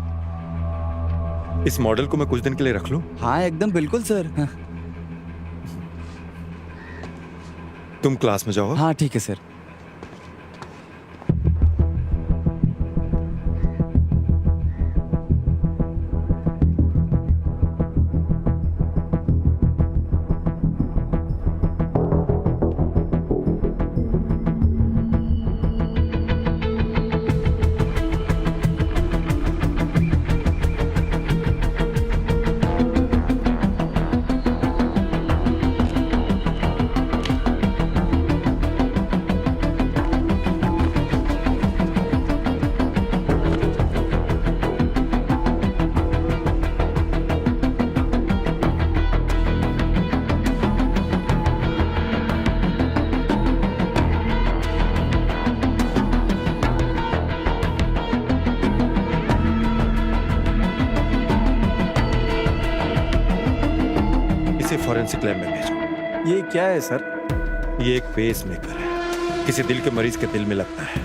इस मॉडल को मैं कुछ दिन के लिए रख लूं? हाँ एकदम बिल्कुल सर। तुम क्लास में जाओ। हाँ ठीक है सर। फॉरेंसिक लैब में भेजो। ये क्या है सर? ये एक पेस मेकर है, किसी दिल के मरीज के दिल में लगता है।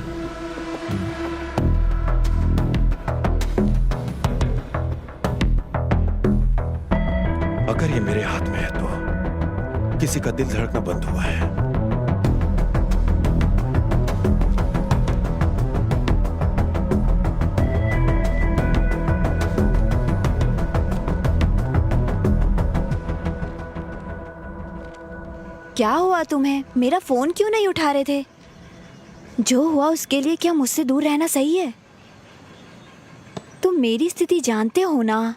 अगर ये मेरे हाथ में है तो किसी का दिल धड़कना बंद हुआ है। क्या हुआ तुम्हें? मेरा फोन क्यों नहीं उठा रहे थे? जो हुआ उसके लिए क्या मुझसे दूर रहना सही है? तुम मेरी स्थिति जानते हो ना।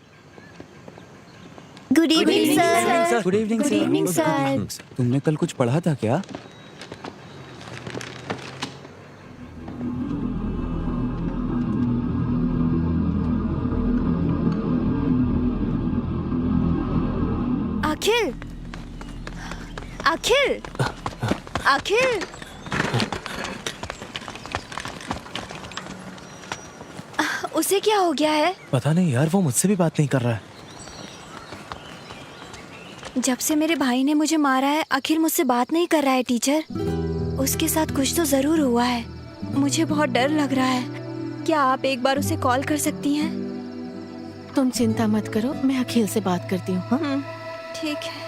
Good evening sir. Good evening good evening sir. तुमने कल कुछ पढ़ा था क्या? अखिल, अखिल, अखिल, उसे क्या हो गया है? पता नहीं यार, वो मुझसे भी बात नहीं कर रहा है। जब से मेरे भाई ने मुझे मारा है अखिल मुझसे बात नहीं कर रहा है टीचर। उसके साथ कुछ तो जरूर हुआ है। मुझे बहुत डर लग रहा है। क्या आप एक बार उसे कॉल कर सकती हैं? तुम चिंता मत करो, मैं अखिल से बात करती हूँ। हाँ? ठीक है।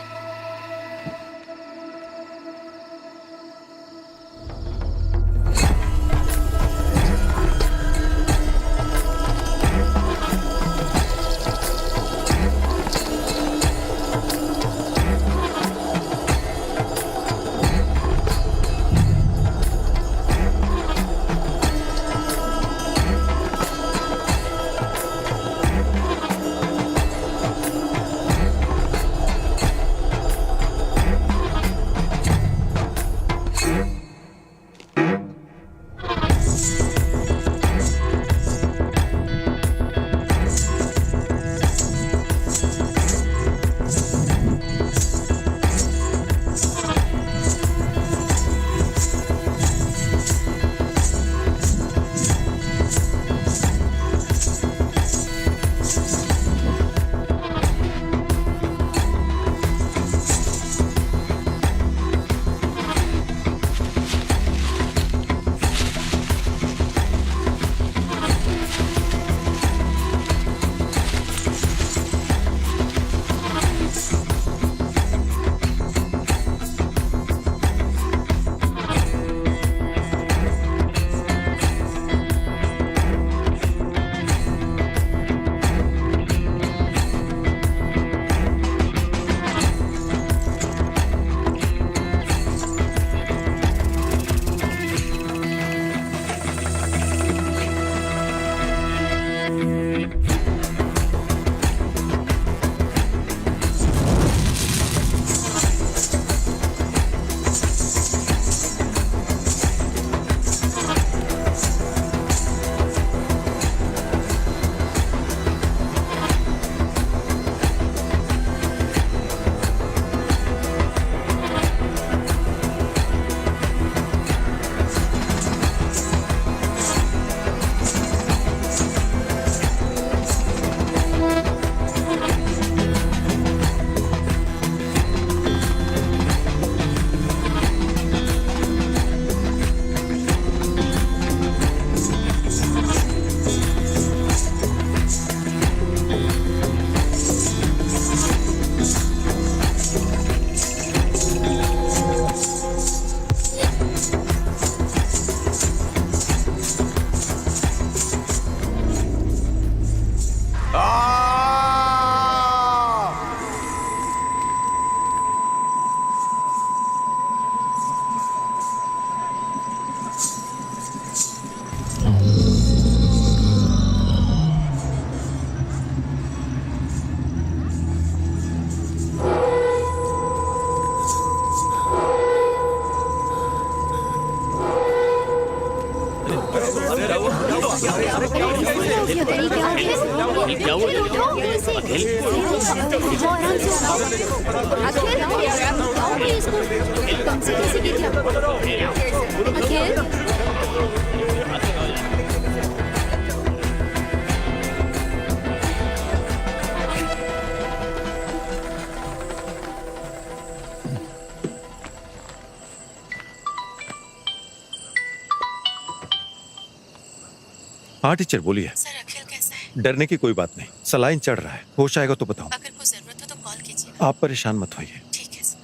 हाँ टीचर बोलिए। सर अखिल कैसा है? डरने की कोई बात नहीं, सलाइन चढ़ रहा है, होश आएगा तो बताऊं। अगर कोई जरूरत हो तो कॉल कीजिए। आप परेशान मत होइए। ठीक है सर।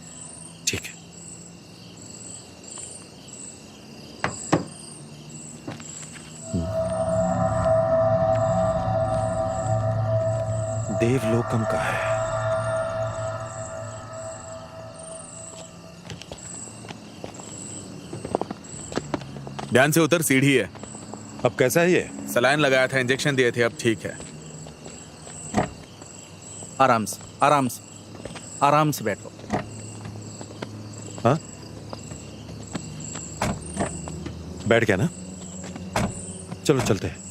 ठीक है। देवलोकम का है। ध्यान से उतर, सीढ़ी है। अब कैसा है ये? सलाइन लगाया था, इंजेक्शन दिए थे, अब ठीक है। आराम से, आराम से, आराम से बैठो। हाँ, बैठ गया ना? चलो चलते हैं।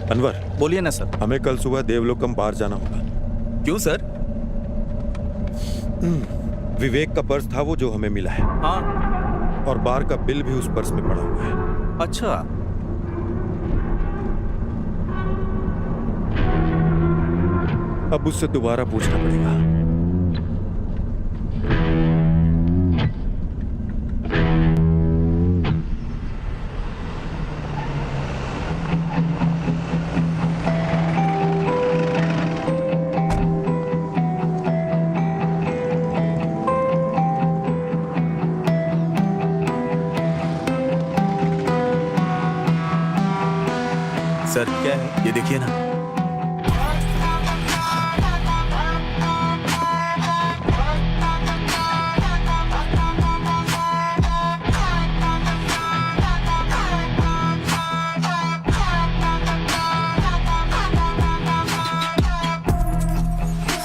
अनवर, बोलिए ना सर। हमें कल सुबह देवलोकम बाहर जाना होगा। क्यों सर? विवेक का पर्स था वो जो हमें मिला है, हाँ। और बार का बिल भी उस पर्स में पड़ा हुआ है। अच्छा, अब उससे दोबारा पूछना पड़ेगा। सर क्या है ये, देखिए ना।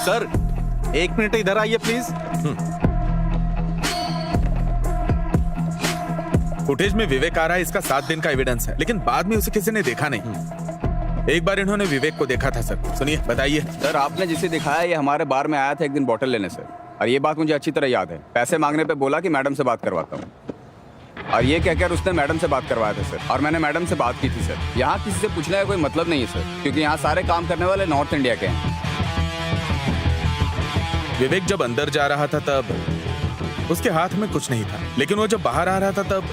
सर 1 मिनट इधर आइए प्लीज। फुटेज में विवेक आ रहा है, इसका 7 दिन का एविडेंस है, लेकिन बाद में उसे किसी ने देखा नहीं। एक बार इन्होंने विवेक को देखा था सर। सुनिए, बताइए। सर आपने जिसे दिखाया ये हमारे बार में आया था एक दिन बॉटल लेने सर, और ये बात मुझे अच्छी तरह याद है। पैसे मांगने पे बोला कि मैडम से बात करवाता हूँ, और ये कहकर उसने मैडम से बात करवाया था सर, और मैंने मैडम से बात की थी सर। यहाँ किसी से पूछने का कोई मतलब नहीं है सर, क्योंकि यहाँ सारे काम करने वाले नॉर्थ इंडिया के हैं। विवेक जब अंदर जा रहा था तब उसके हाथ में कुछ नहीं था, लेकिन वो जब बाहर आ रहा था तब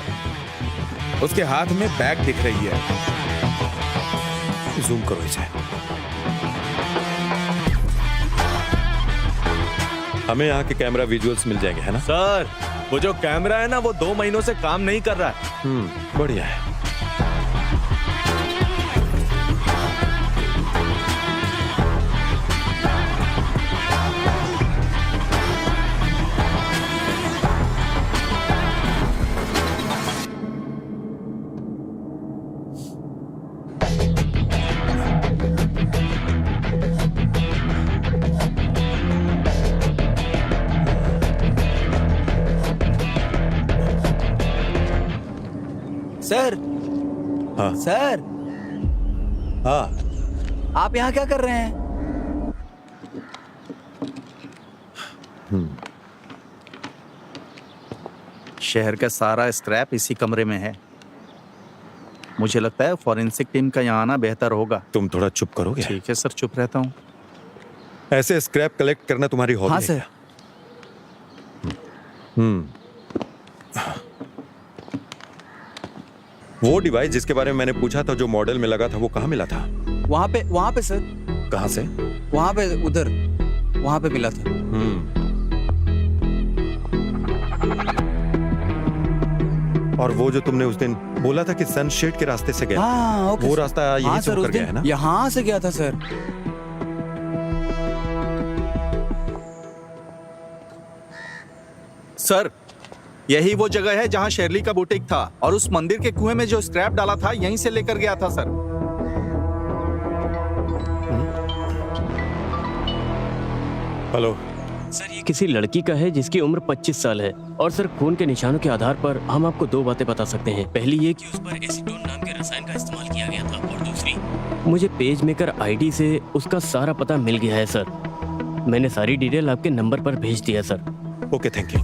उसके हाथ में बैग दिख रही है। जूम करो इसे। हमें यहाँ के कैमरा विजुअल्स मिल जाएंगे, है ना? सर वो जो कैमरा है ना, वो 2 महीनों से काम नहीं कर रहा है। बढ़िया है। सर, हाँ सर, हाँ, आप यहाँ क्या कर रहे हैं? शहर का सारा स्क्रैप इसी कमरे में है। मुझे लगता है फॉरेंसिक टीम का यहाँ आना बेहतर होगा। तुम थोड़ा चुप करोगे? ठीक है सर, चुप रहता हूँ। ऐसे स्क्रैप कलेक्ट करना तुम्हारी हॉबी हाँ है सर। क्या? वो डिवाइस जिसके बारे में मैंने पूछा था, जो मॉडल में लगा था, वो कहाँ मिला था? वहाँ पे सर। कहाँ से? वहाँ पे, उधर, वहाँ पे मिला था। और वो जो तुमने उस दिन बोला था कि सनशेड के रास्ते से गया, हाँ, ओके वो सर। रास्ता यही हाँ से सर, होकर उस गया है दिन ना? यहाँ से गया था सर। सर यही वो जगह है जहाँ शेरली का बुटीक था, और उस मंदिर के कुएं में जो स्क्रैप डाला था यहीं से लेकर गया था सर। हेलो सर, ये किसी लड़की का है जिसकी उम्र 25 साल है, और सर खून के निशानों के आधार पर हम आपको 2 बातें बता सकते हैं। पहली ये कि उस पर एसीटोन नाम के रसायन का इस्तेमाल किया गया था, और दूसरी, मुझे पेज मेकर आईडी से उसका सारा पता मिल गया है सर। मैंने सारी डिटेल आपके नंबर पर भेज दिया sir. Okay, thank you.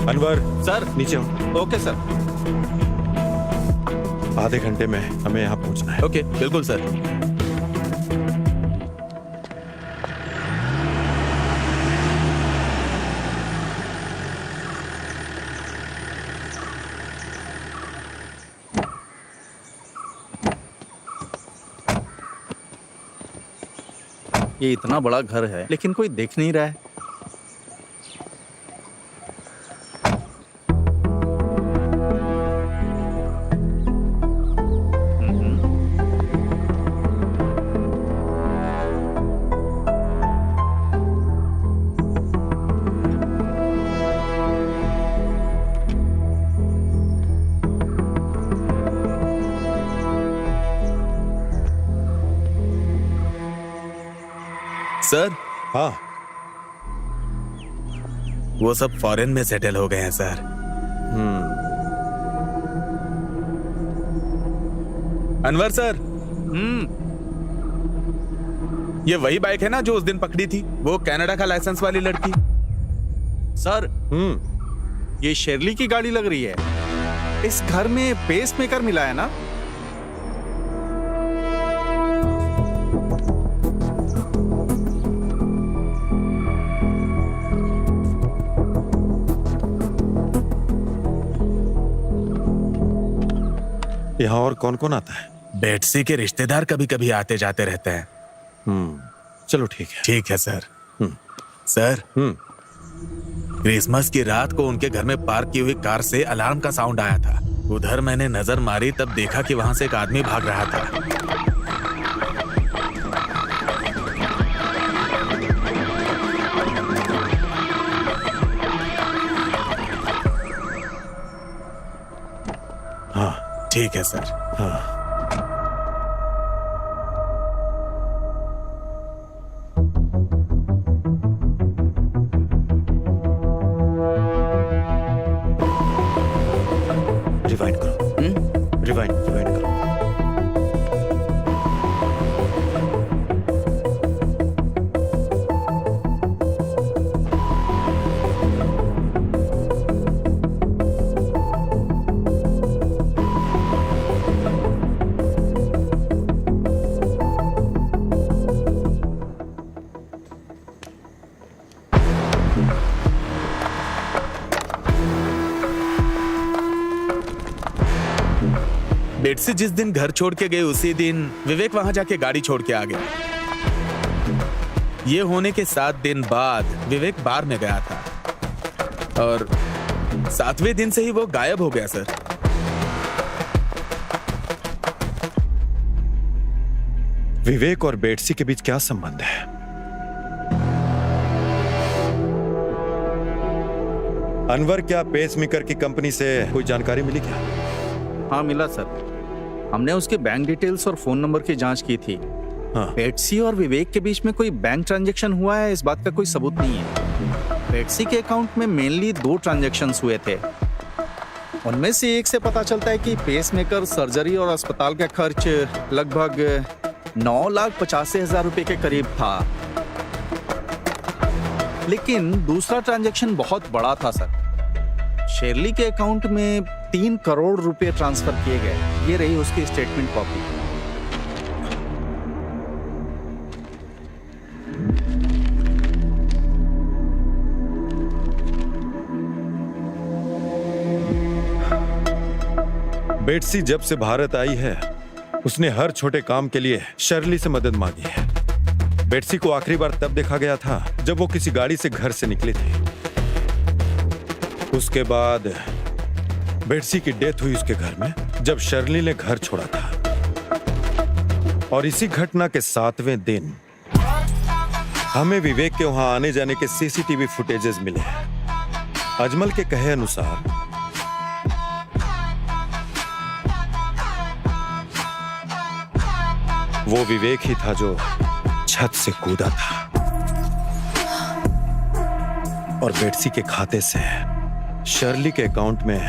Anwar sir नीचे हो। Okay sir. आधे घंटे में हमें यहाँ पहुँचना है। ओके, बिल्कुल सर। ये इतना बड़ा घर है लेकिन कोई देख नहीं रहा है। सर हाँ, वो सब फॉरेन में सेटल हो गए हैं सर। अनवर सर, ये वही बाइक है ना जो उस दिन पकड़ी थी, वो कनाडा का लाइसेंस वाली लड़की? सर, ये शेरली की गाड़ी लग रही है। इस घर में पेस मेकर मिला है ना? यहाँ और कौन कौन आता है? बेटसी के रिश्तेदार कभी कभी आते जाते रहते हैं। चलो ठीक है। ठीक है सर। सर, क्रिसमस की रात को उनके घर में पार्क की हुई कार से अलार्म का साउंड आया था। उधर मैंने नजर मारी, तब देखा कि वहां से एक आदमी भाग रहा था। हाँ ठीक है सर। हाँ, रिवाइंड करो। रिवाइंड करो। बेटसी जिस दिन घर छोड़ के गए उसी दिन विवेक वहां जाके गाड़ी छोड़ के आ गया। ये होने के 7 दिन बाद विवेक बार में गया था और 7वें दिन से ही वो गायब हो गया सर। विवेक और बेटसी के बीच क्या संबंध है? अनवर, क्या पेसमेकर की कंपनी से कोई जानकारी मिली क्या? हाँ मिला सर। हमने उसके बैंक डिटेल्स और फोन नंबर की जांच की थी। हाँ। बेटसी और विवेक के बीच में कोई बैंक ट्रांजैक्शन हुआ है, इस बात का कोई सबूत नहीं है। बेटसी के अकाउंट में मेनली 2 ट्रांजैक्शंस हुए थे। उनमें से एक से पता चलता है कि पेसमेकर, सर्जरी और अस्पताल का खर्च लगभग 9,85,000 रुपए के करीब था। लेकिन दूसरा ट्रांजैक्शन बहुत बड़ा था सर। शेरली के अकाउंट में 3 करोड़ रुपए ट्रांसफर किए गए। ये रही उसकी स्टेटमेंट कॉपी। बेटसी जब से भारत आई है, उसने हर छोटे काम के लिए शर्ली से मदद मांगी है। बेटसी को आखिरी बार तब देखा गया था जब वो किसी गाड़ी से घर से निकली थी। उसके बाद बेटसी की डेथ हुई उसके घर में जब शर्ली ने घर छोड़ा था। और इसी घटना के 7वें दिन हमें विवेक के वहां आने जाने के सीसीटीवी फुटेजेस मिले हैं। अजमल के कहे अनुसार वो विवेक ही था जो छत से कूदा था और बेटसी के खाते से शर्ली के अकाउंट में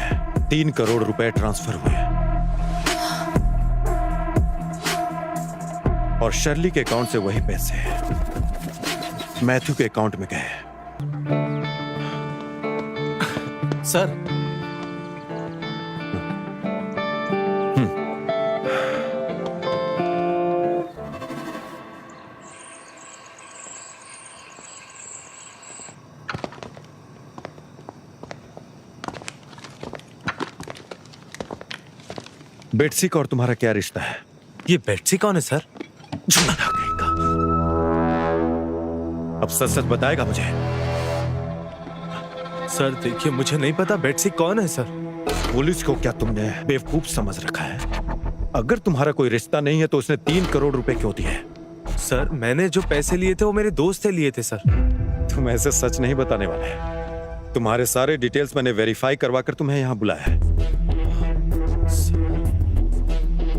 3 करोड़ रुपए ट्रांसफर हुए और शर्ली के अकाउंट से वही पैसे मैथ्यू के अकाउंट में गए। सर, बेटसी का और तुम्हारा क्या रिश्ता है? ये बेटसी कौन है सर? अब सच सच बताएगा मुझे? सर देखिए, मुझे नहीं पता बेटसी कौन है सर। पुलिस को क्या तुमने बेवकूफ समझ रखा है? अगर तुम्हारा कोई रिश्ता नहीं है तो उसने 3 करोड़ रुपए क्यों दिए? सर मैंने जो पैसे लिए थे वो मेरे दोस्त से लिए थे सर। तुम ऐसे सच नहीं बताने वाले। तुम्हारे सारे डिटेल्स मैंने वेरीफाई करवा कर तुम्हें यहाँ बुलाया है।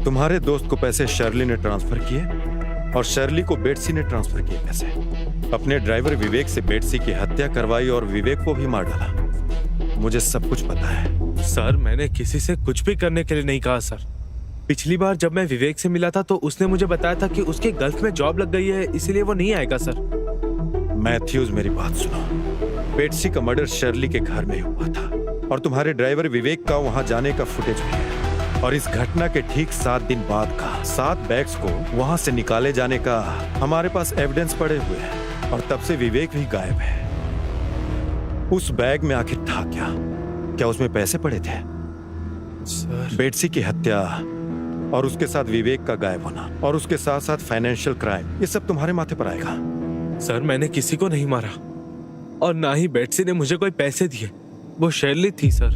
तुम्हारे दोस्त को पैसे शर्ली ने ट्रांसफर किए और शर्ली को बेटसी ने ट्रांसफर किए पैसे। अपने ड्राइवर विवेक से बेटसी की हत्या करवाई और विवेक को भी मार डाला। मुझे सब कुछ पता है। सर मैंने किसी से कुछ भी करने के लिए नहीं कहा सर। पिछली बार जब मैं विवेक से मिला था तो उसने मुझे बताया था कि उसके गल्फ में जॉब लग गई है, इसीलिए वो नहीं आएगा सर। मैथ्यूज मेरी बात सुनो। बेटसी का मर्डर शर्ली के घर में हुआ था और तुम्हारे ड्राइवर विवेक का वहां जाने का फुटेज भी है। और इस घटना के ठीक 7 दिन बाद का 7 बैग्स को वहां से निकाले जाने का हमारे पास एविडेंस पड़े हुए हैं। और तब से विवेक भी गायब है। उस बैग में आखिर था क्या? क्या उसमें पैसे पड़े थे? सर बेटसी की हत्या और उसके साथ विवेक का गायब होना और उसके साथ साथ फाइनेंशियल क्राइम, ये सब तुम्हारे माथे पर आएगा। सर मैंने किसी को नहीं मारा और ना ही बेटसी ने मुझे कोई पैसे दिए। वो शर्ली थी सर।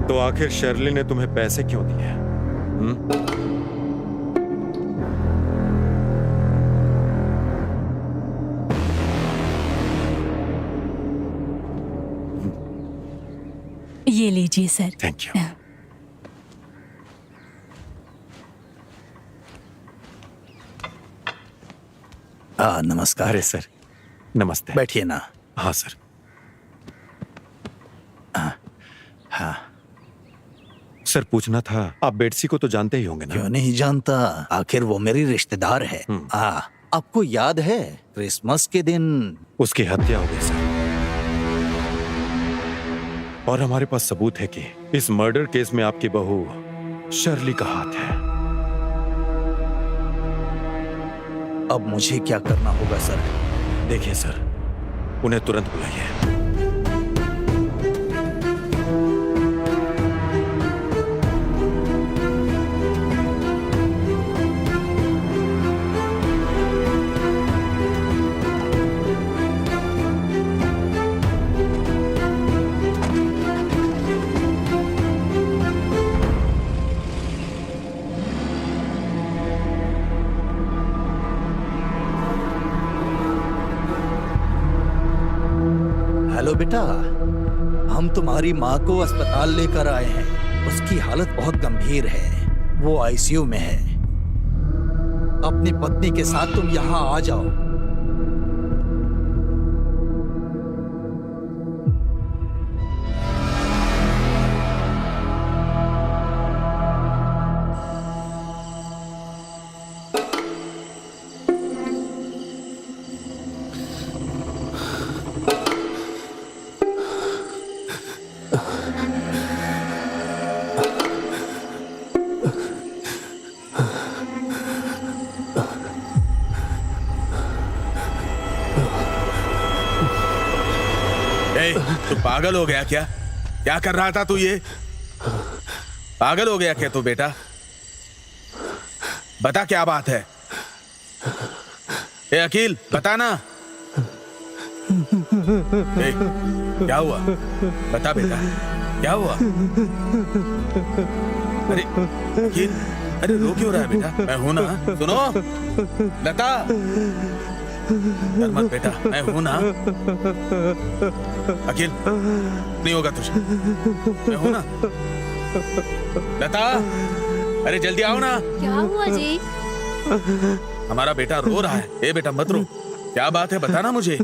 तो आखिर शर्ली ने तुम्हें पैसे क्यों दिए? ये लीजिए सर। Thank you. नमस्कार। अरे सर नमस्ते। बैठिए ना। हाँ सर। हाँ, सर पूछना था, आप बेटसी को तो जानते ही होंगे ना? क्यों नहीं जानता, आखिर वो मेरी रिश्तेदार है। आपको याद है क्रिसमस के दिन उसकी हत्या हो गई सर। और हमारे पास सबूत है कि इस मर्डर केस में आपकी बहू शर्ली का हाथ है। अब मुझे क्या करना होगा सर? देखिए सर, उन्हें तुरंत बुलाइए। हेलो बेटा, हम तुम्हारी माँ को अस्पताल लेकर आए हैं। उसकी हालत बहुत गंभीर है, वो आईसीयू में है। अपनी पत्नी के साथ तुम यहाँ आ जाओ। तू पागल हो गया क्या? क्या कर रहा था तू? ये पागल हो गया क्या तू बेटा? बता क्या बात है? ए अकील बता ना। ए, क्या हुआ? बता बेटा क्या हुआ? अरे अकील, अरे रो क्यों रहा है बेटा? मैं हूं ना, सुनो लता। डर मत बेटा, मैं हूं ना। अकील नहीं होगा तुझे, मैं हूं ना। लता अरे जल्दी आओ ना। क्या हुआ जी? हमारा बेटा रो रहा है। ए बेटा मत रो, क्या बात है बता ना मुझे।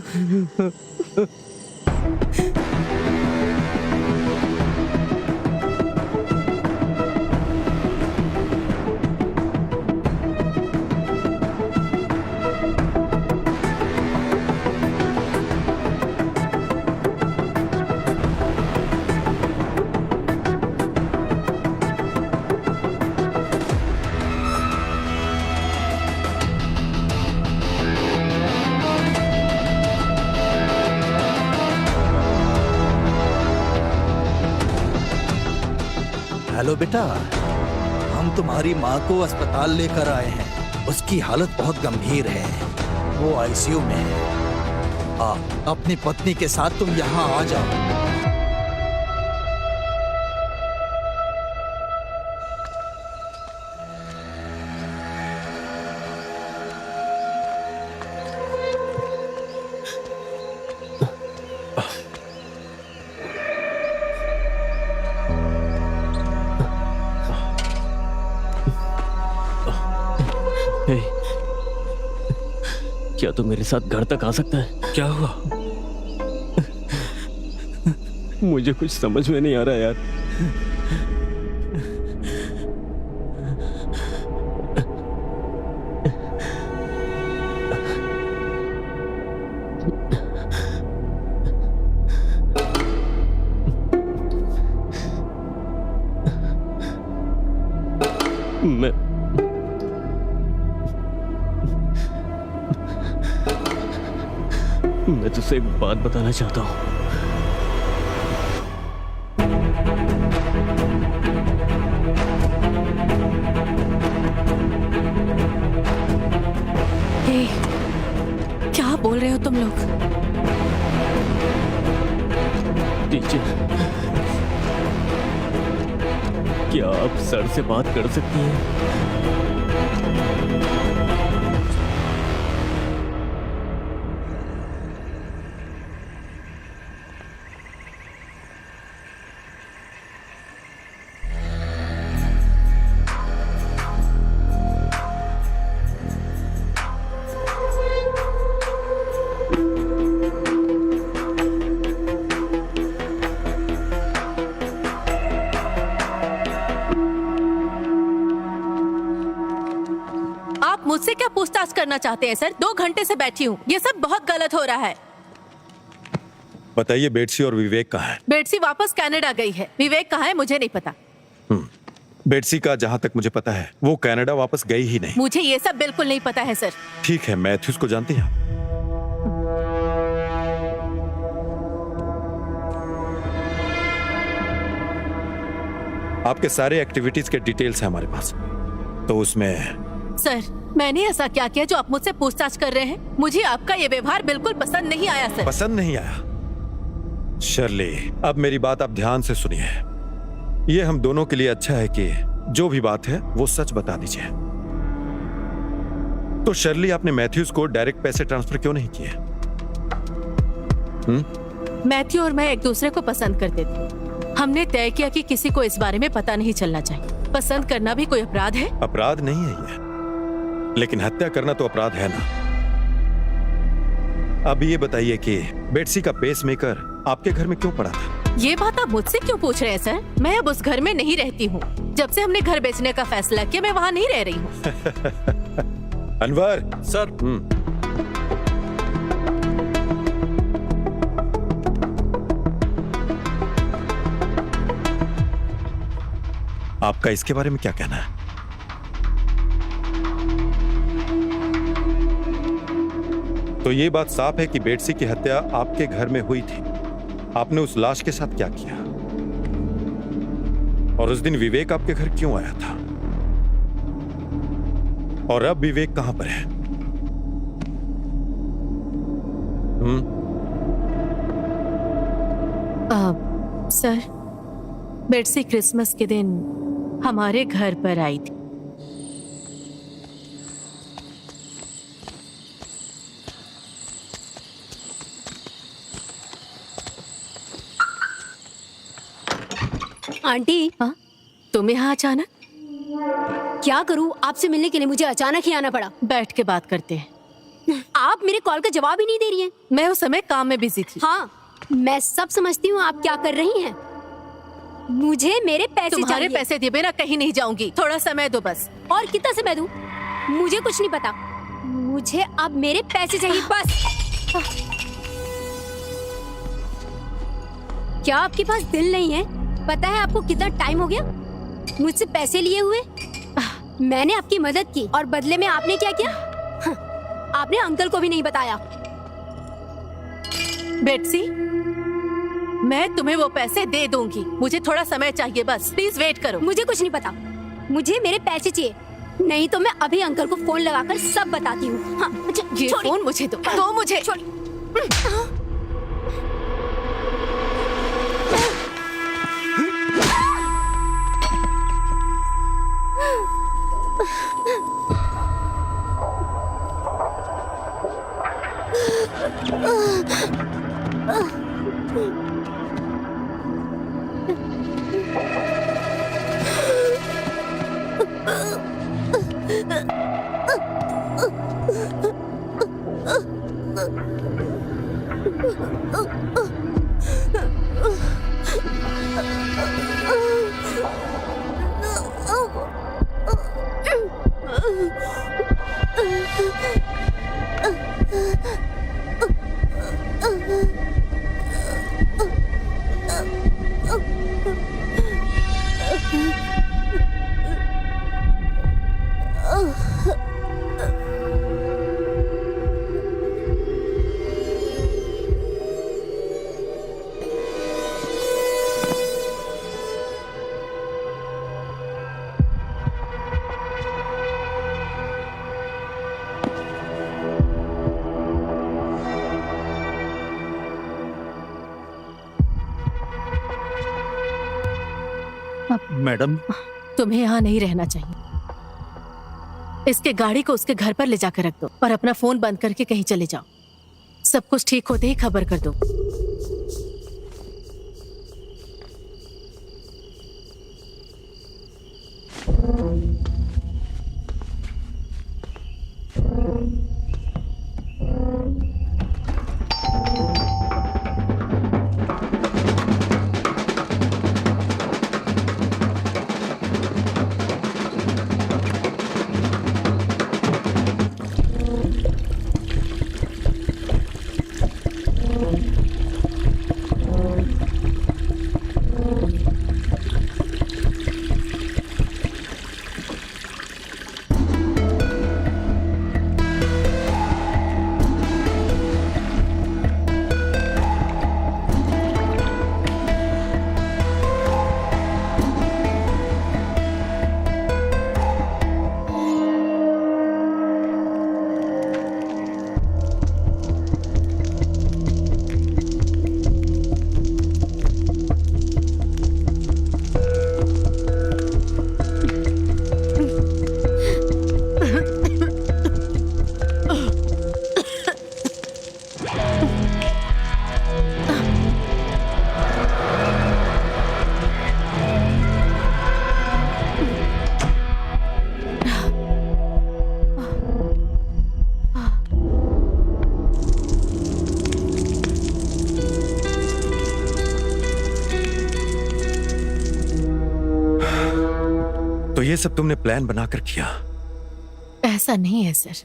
हेलो बेटा, हम तुम्हारी माँ को अस्पताल लेकर आए हैं। उसकी हालत बहुत गंभीर है, वो आईसीयू में है। अपनी पत्नी के साथ तुम यहाँ आ जाओ। क्या तू मेरे साथ घर तक आ सकता है? क्या हुआ? मुझे कुछ समझ में नहीं आ रहा यार। मैं तुझसे एक बात बताना चाहता हूँ। क्या बोल रहे हो तुम लोग? टीचर, क्या आप सर से बात कर सकती हैं? मुझसे क्या पूछताछ करना चाहते हैं सर? 2 घंटे से बैठी हूँ, ये सब बहुत गलत हो रहा है। बताइए, बेटसी और विवेक कहाँ है? बेटसी वापस कनाडा गई है। विवेक कहाँ है मुझे नहीं पता। बेटसी का जहाँ तक मुझे पता है वो कनाडा वापस गई ही नहीं। मुझे ये सब बिल्कुल नहीं पता है सर। ठीक है, मैथ्यूज को जानती हैं? आपके सारे एक्टिविटीज के डिटेल्स हैं हमारे पास, तो उसमें सर मैंने ऐसा क्या किया जो आप मुझसे पूछताछ कर रहे हैं? मुझे आपका ये व्यवहार बिल्कुल पसंद नहीं आया सर। पसंद नहीं आया? शर्ली, अब मेरी बात आप ध्यान से सुनिए। ये हम दोनों के लिए अच्छा है कि जो भी बात है वो सच बता दीजिए। तो शर्ली, आपने मैथ्यूज को डायरेक्ट पैसे ट्रांसफर क्यों नहीं किए? मैथ्यू और मैं एक दूसरे को पसंद करते थे। हमने तय किया कि किसी को इस बारे में पता नहीं चलना चाहिए। पसंद करना भी कोई अपराध है? अपराध नहीं है ये, लेकिन हत्या करना तो अपराध है ना। अब ये बताइए कि बेटसी का पेसमेकर आपके घर में क्यों पड़ा था? ये बात आप मुझसे क्यों पूछ रहे हैं सर? मैं अब उस घर में नहीं रहती हूँ। जब से हमने घर बेचने का फैसला किया मैं वहाँ नहीं रह रही हूँ। अनवर सर। आपका इसके बारे में क्या कहना है? तो ये बात साफ है कि बेटसी की हत्या आपके घर में हुई थी। आपने उस लाश के साथ क्या किया? और उस दिन विवेक आपके घर क्यों आया था? और अब विवेक कहां पर है? सर, बेटसी क्रिसमस के दिन हमारे घर पर आई थी। आंटी, हाँ? तुम यहाँ अचानक? क्या करूँ, आपसे मिलने के लिए मुझे अचानक ही आना पड़ा। बैठ के बात करते हैं। आप मेरे कॉल का जवाब ही नहीं दे रही हैं। मैं उस समय काम में बिजी थी। हाँ, मैं सब समझती हूँ आप क्या कर रही हैं। मुझे मेरे पैसे तुम्हारे चाहिए। पैसे दिए बिना कहीं नहीं जाऊंगी। थोड़ा समय दो बस। और कितना समय दूं? मुझे कुछ नहीं पता। मुझे अब मेरे पैसे चाहिए बस। क्या आपके पास दिल नहीं है? पता है आपको कितना टाइम हो गया मुझसे पैसे लिए हुए? मैंने आपकी मदद की और बदले में आपने क्या किया? आपने अंकल को भी नहीं बताया। बेटसी, मैं तुम्हें वो पैसे दे दूंगी। मुझे थोड़ा समय चाहिए बस। प्लीज वेट करो। मुझे कुछ नहीं पता। मुझे मेरे पैसे चाहिए, नहीं तो मैं अभी अंकल को फोन लगाकर सब बताती हूँ। हाँ, ये फोन मुझे दो मुझे। मैडम, तुम्हें यहाँ नहीं रहना चाहिए। इसके गाड़ी को उसके घर पर ले जाकर रख दो और अपना फोन बंद करके कहीं चले जाओ। सब कुछ ठीक होते ही खबर कर दो। तो ये सब तुमने प्लान बनाकर किया? ऐसा नहीं है सर।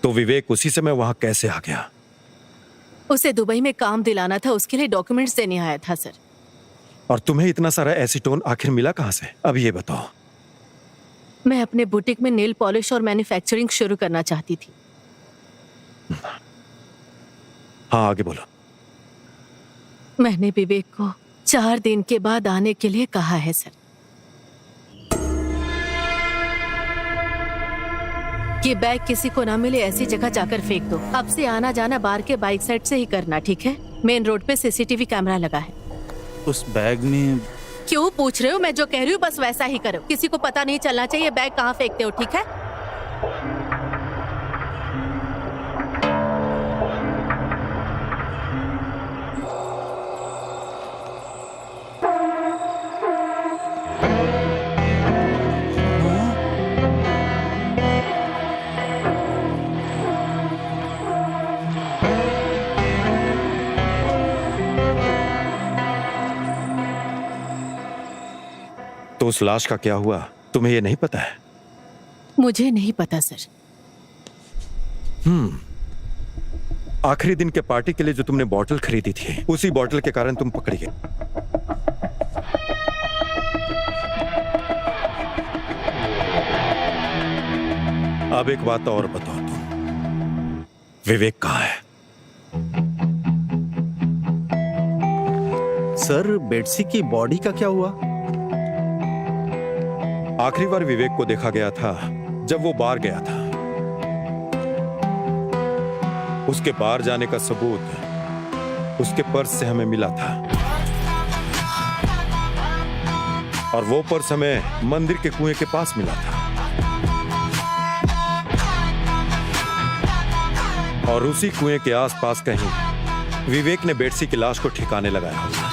तो विवेक उसी समय वहां कैसे आ गया? उसे दुबई में काम दिलाना था, उसके लिए डॉक्यूमेंट्स देने आया था सर। और तुम्हें इतना सारा एसीटोन आखिर मिला कहां से? अब ये बताओ। मैं अपने बुटीक में नेल पॉलिश और मैन्युफैक्चरिंग शुरू करना चाहती थी। हाँ, आगे बोलो। मैंने विवेक को 4 दिन के बाद आने के लिए कहा है सर। ये बैग किसी को ना मिले ऐसी जगह जाकर फेंक दो। अब से आना जाना बार के बाइक साइड से ही करना, ठीक है? मेन रोड पे सीसीटीवी कैमरा लगा है। उस बैग में क्यों पूछ रहे हो? मैं जो कह रही हूँ बस वैसा ही करो। किसी को पता नहीं चलना चाहिए बैग कहाँ फेंकते हो, ठीक है? तो उस लाश का क्या हुआ, तुम्हें ये नहीं पता है? मुझे नहीं पता सर। आखिरी दिन के पार्टी के लिए जो तुमने बॉटल खरीदी थी, उसी बॉटल के कारण तुम पकड़ी गए। अब एक बात और बताओ, तुम विवेक कहाँ है? सर, बेटसी की बॉडी का क्या हुआ? आखिरी बार विवेक को देखा गया था जब वो बार गया था। उसके बार जाने का सबूत उसके पर्स से हमें मिला था, और वो पर्स हमें मंदिर के कुएं के पास मिला था। और उसी कुएं के आसपास कहीं विवेक ने बेटसी की लाश को ठिकाने लगाया होगा।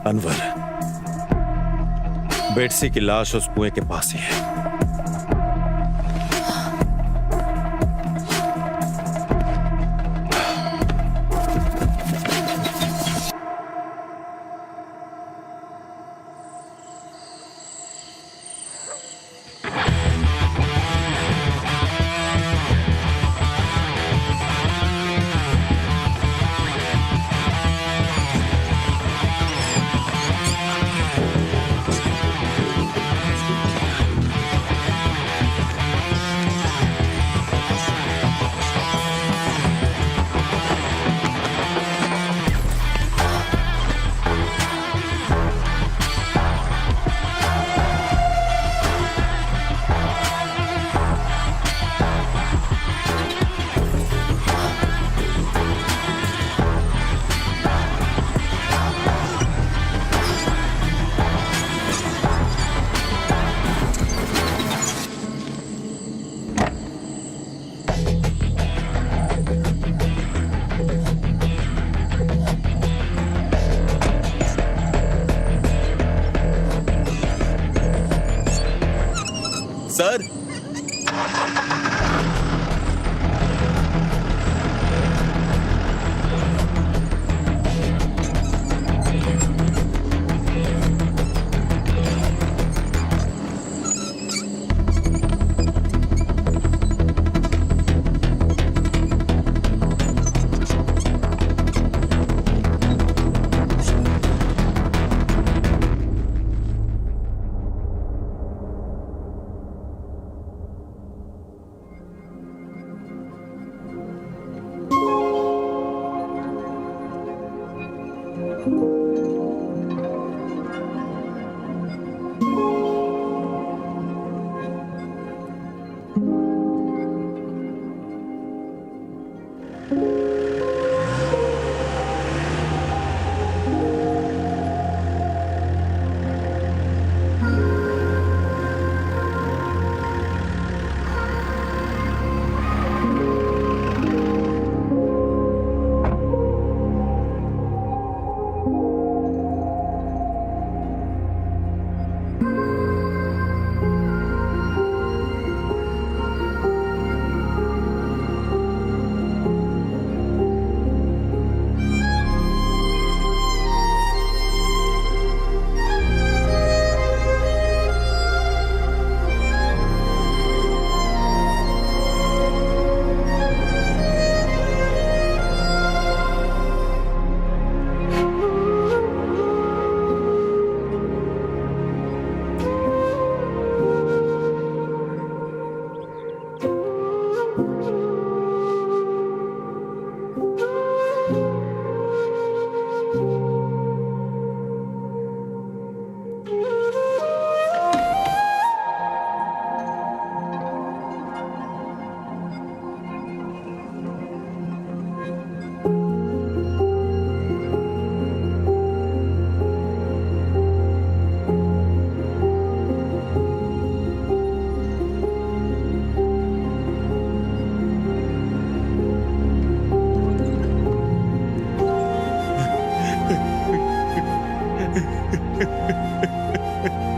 अनवर, बेटसी की लाश उस कुएं के पास ही है। सर।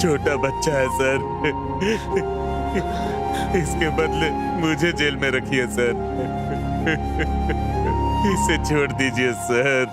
छोटा बच्चा है सर। इसके बदले मुझे जेल में रखिए सर। इसे छोड़ दीजिए सर।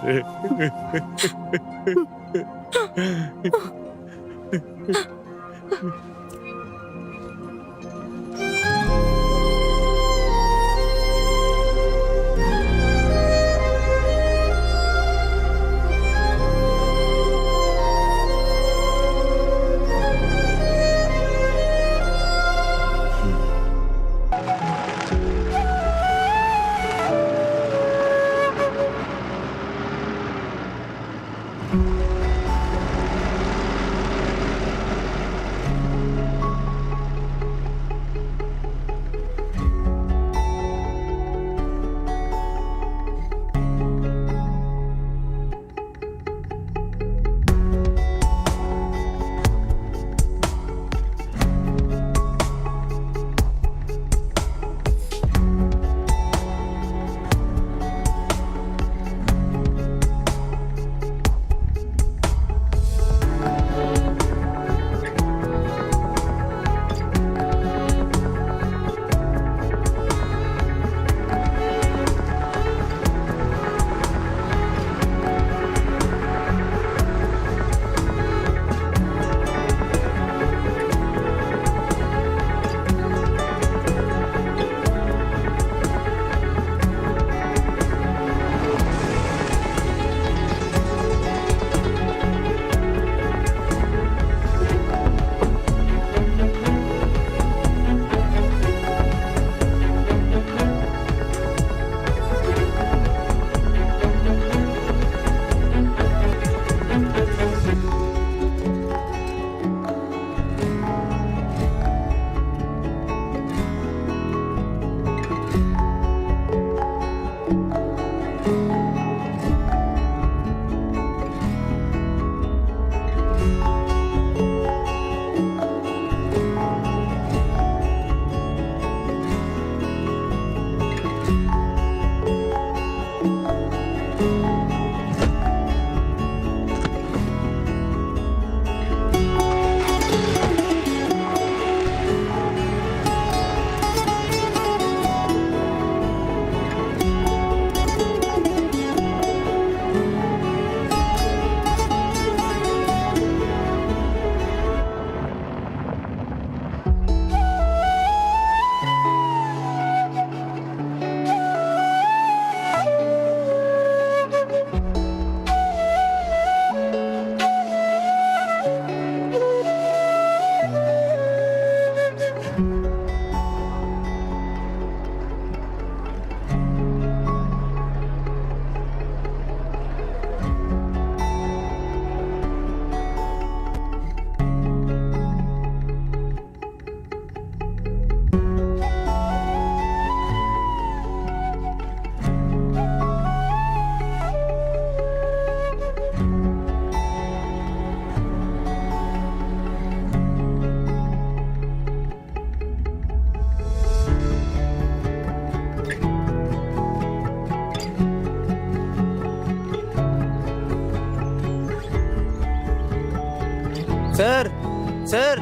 सर सर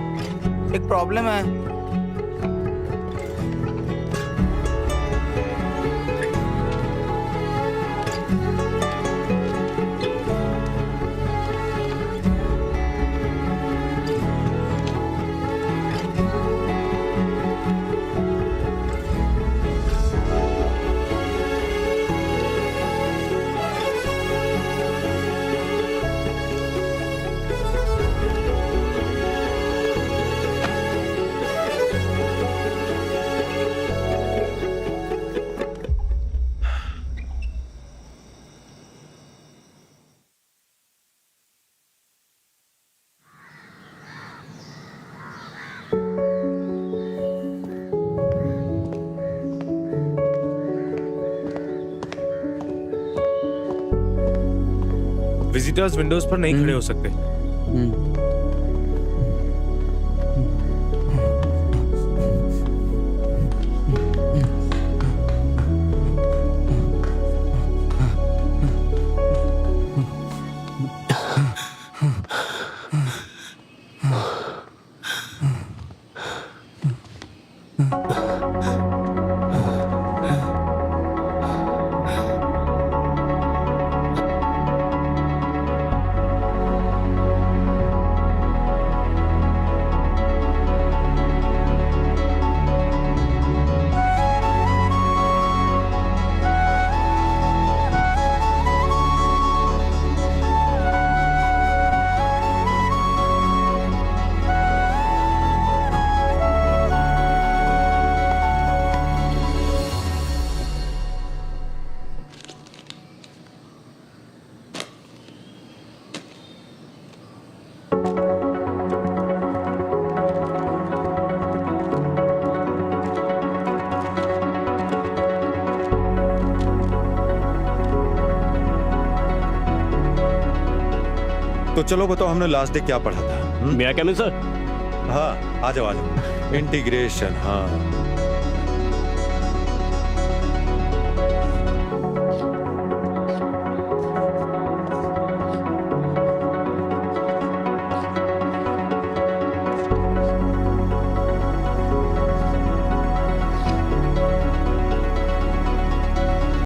एक प्रॉब्लम है। विजिटर्स विंडोज पर नहीं खड़े हो सकते। तो चलो बताओ, हमने लास्ट डे क्या पढ़ा था? मैं क्या मिल सर? हाँ, आ जाओ आ जाओ। इंटीग्रेशन, हाँ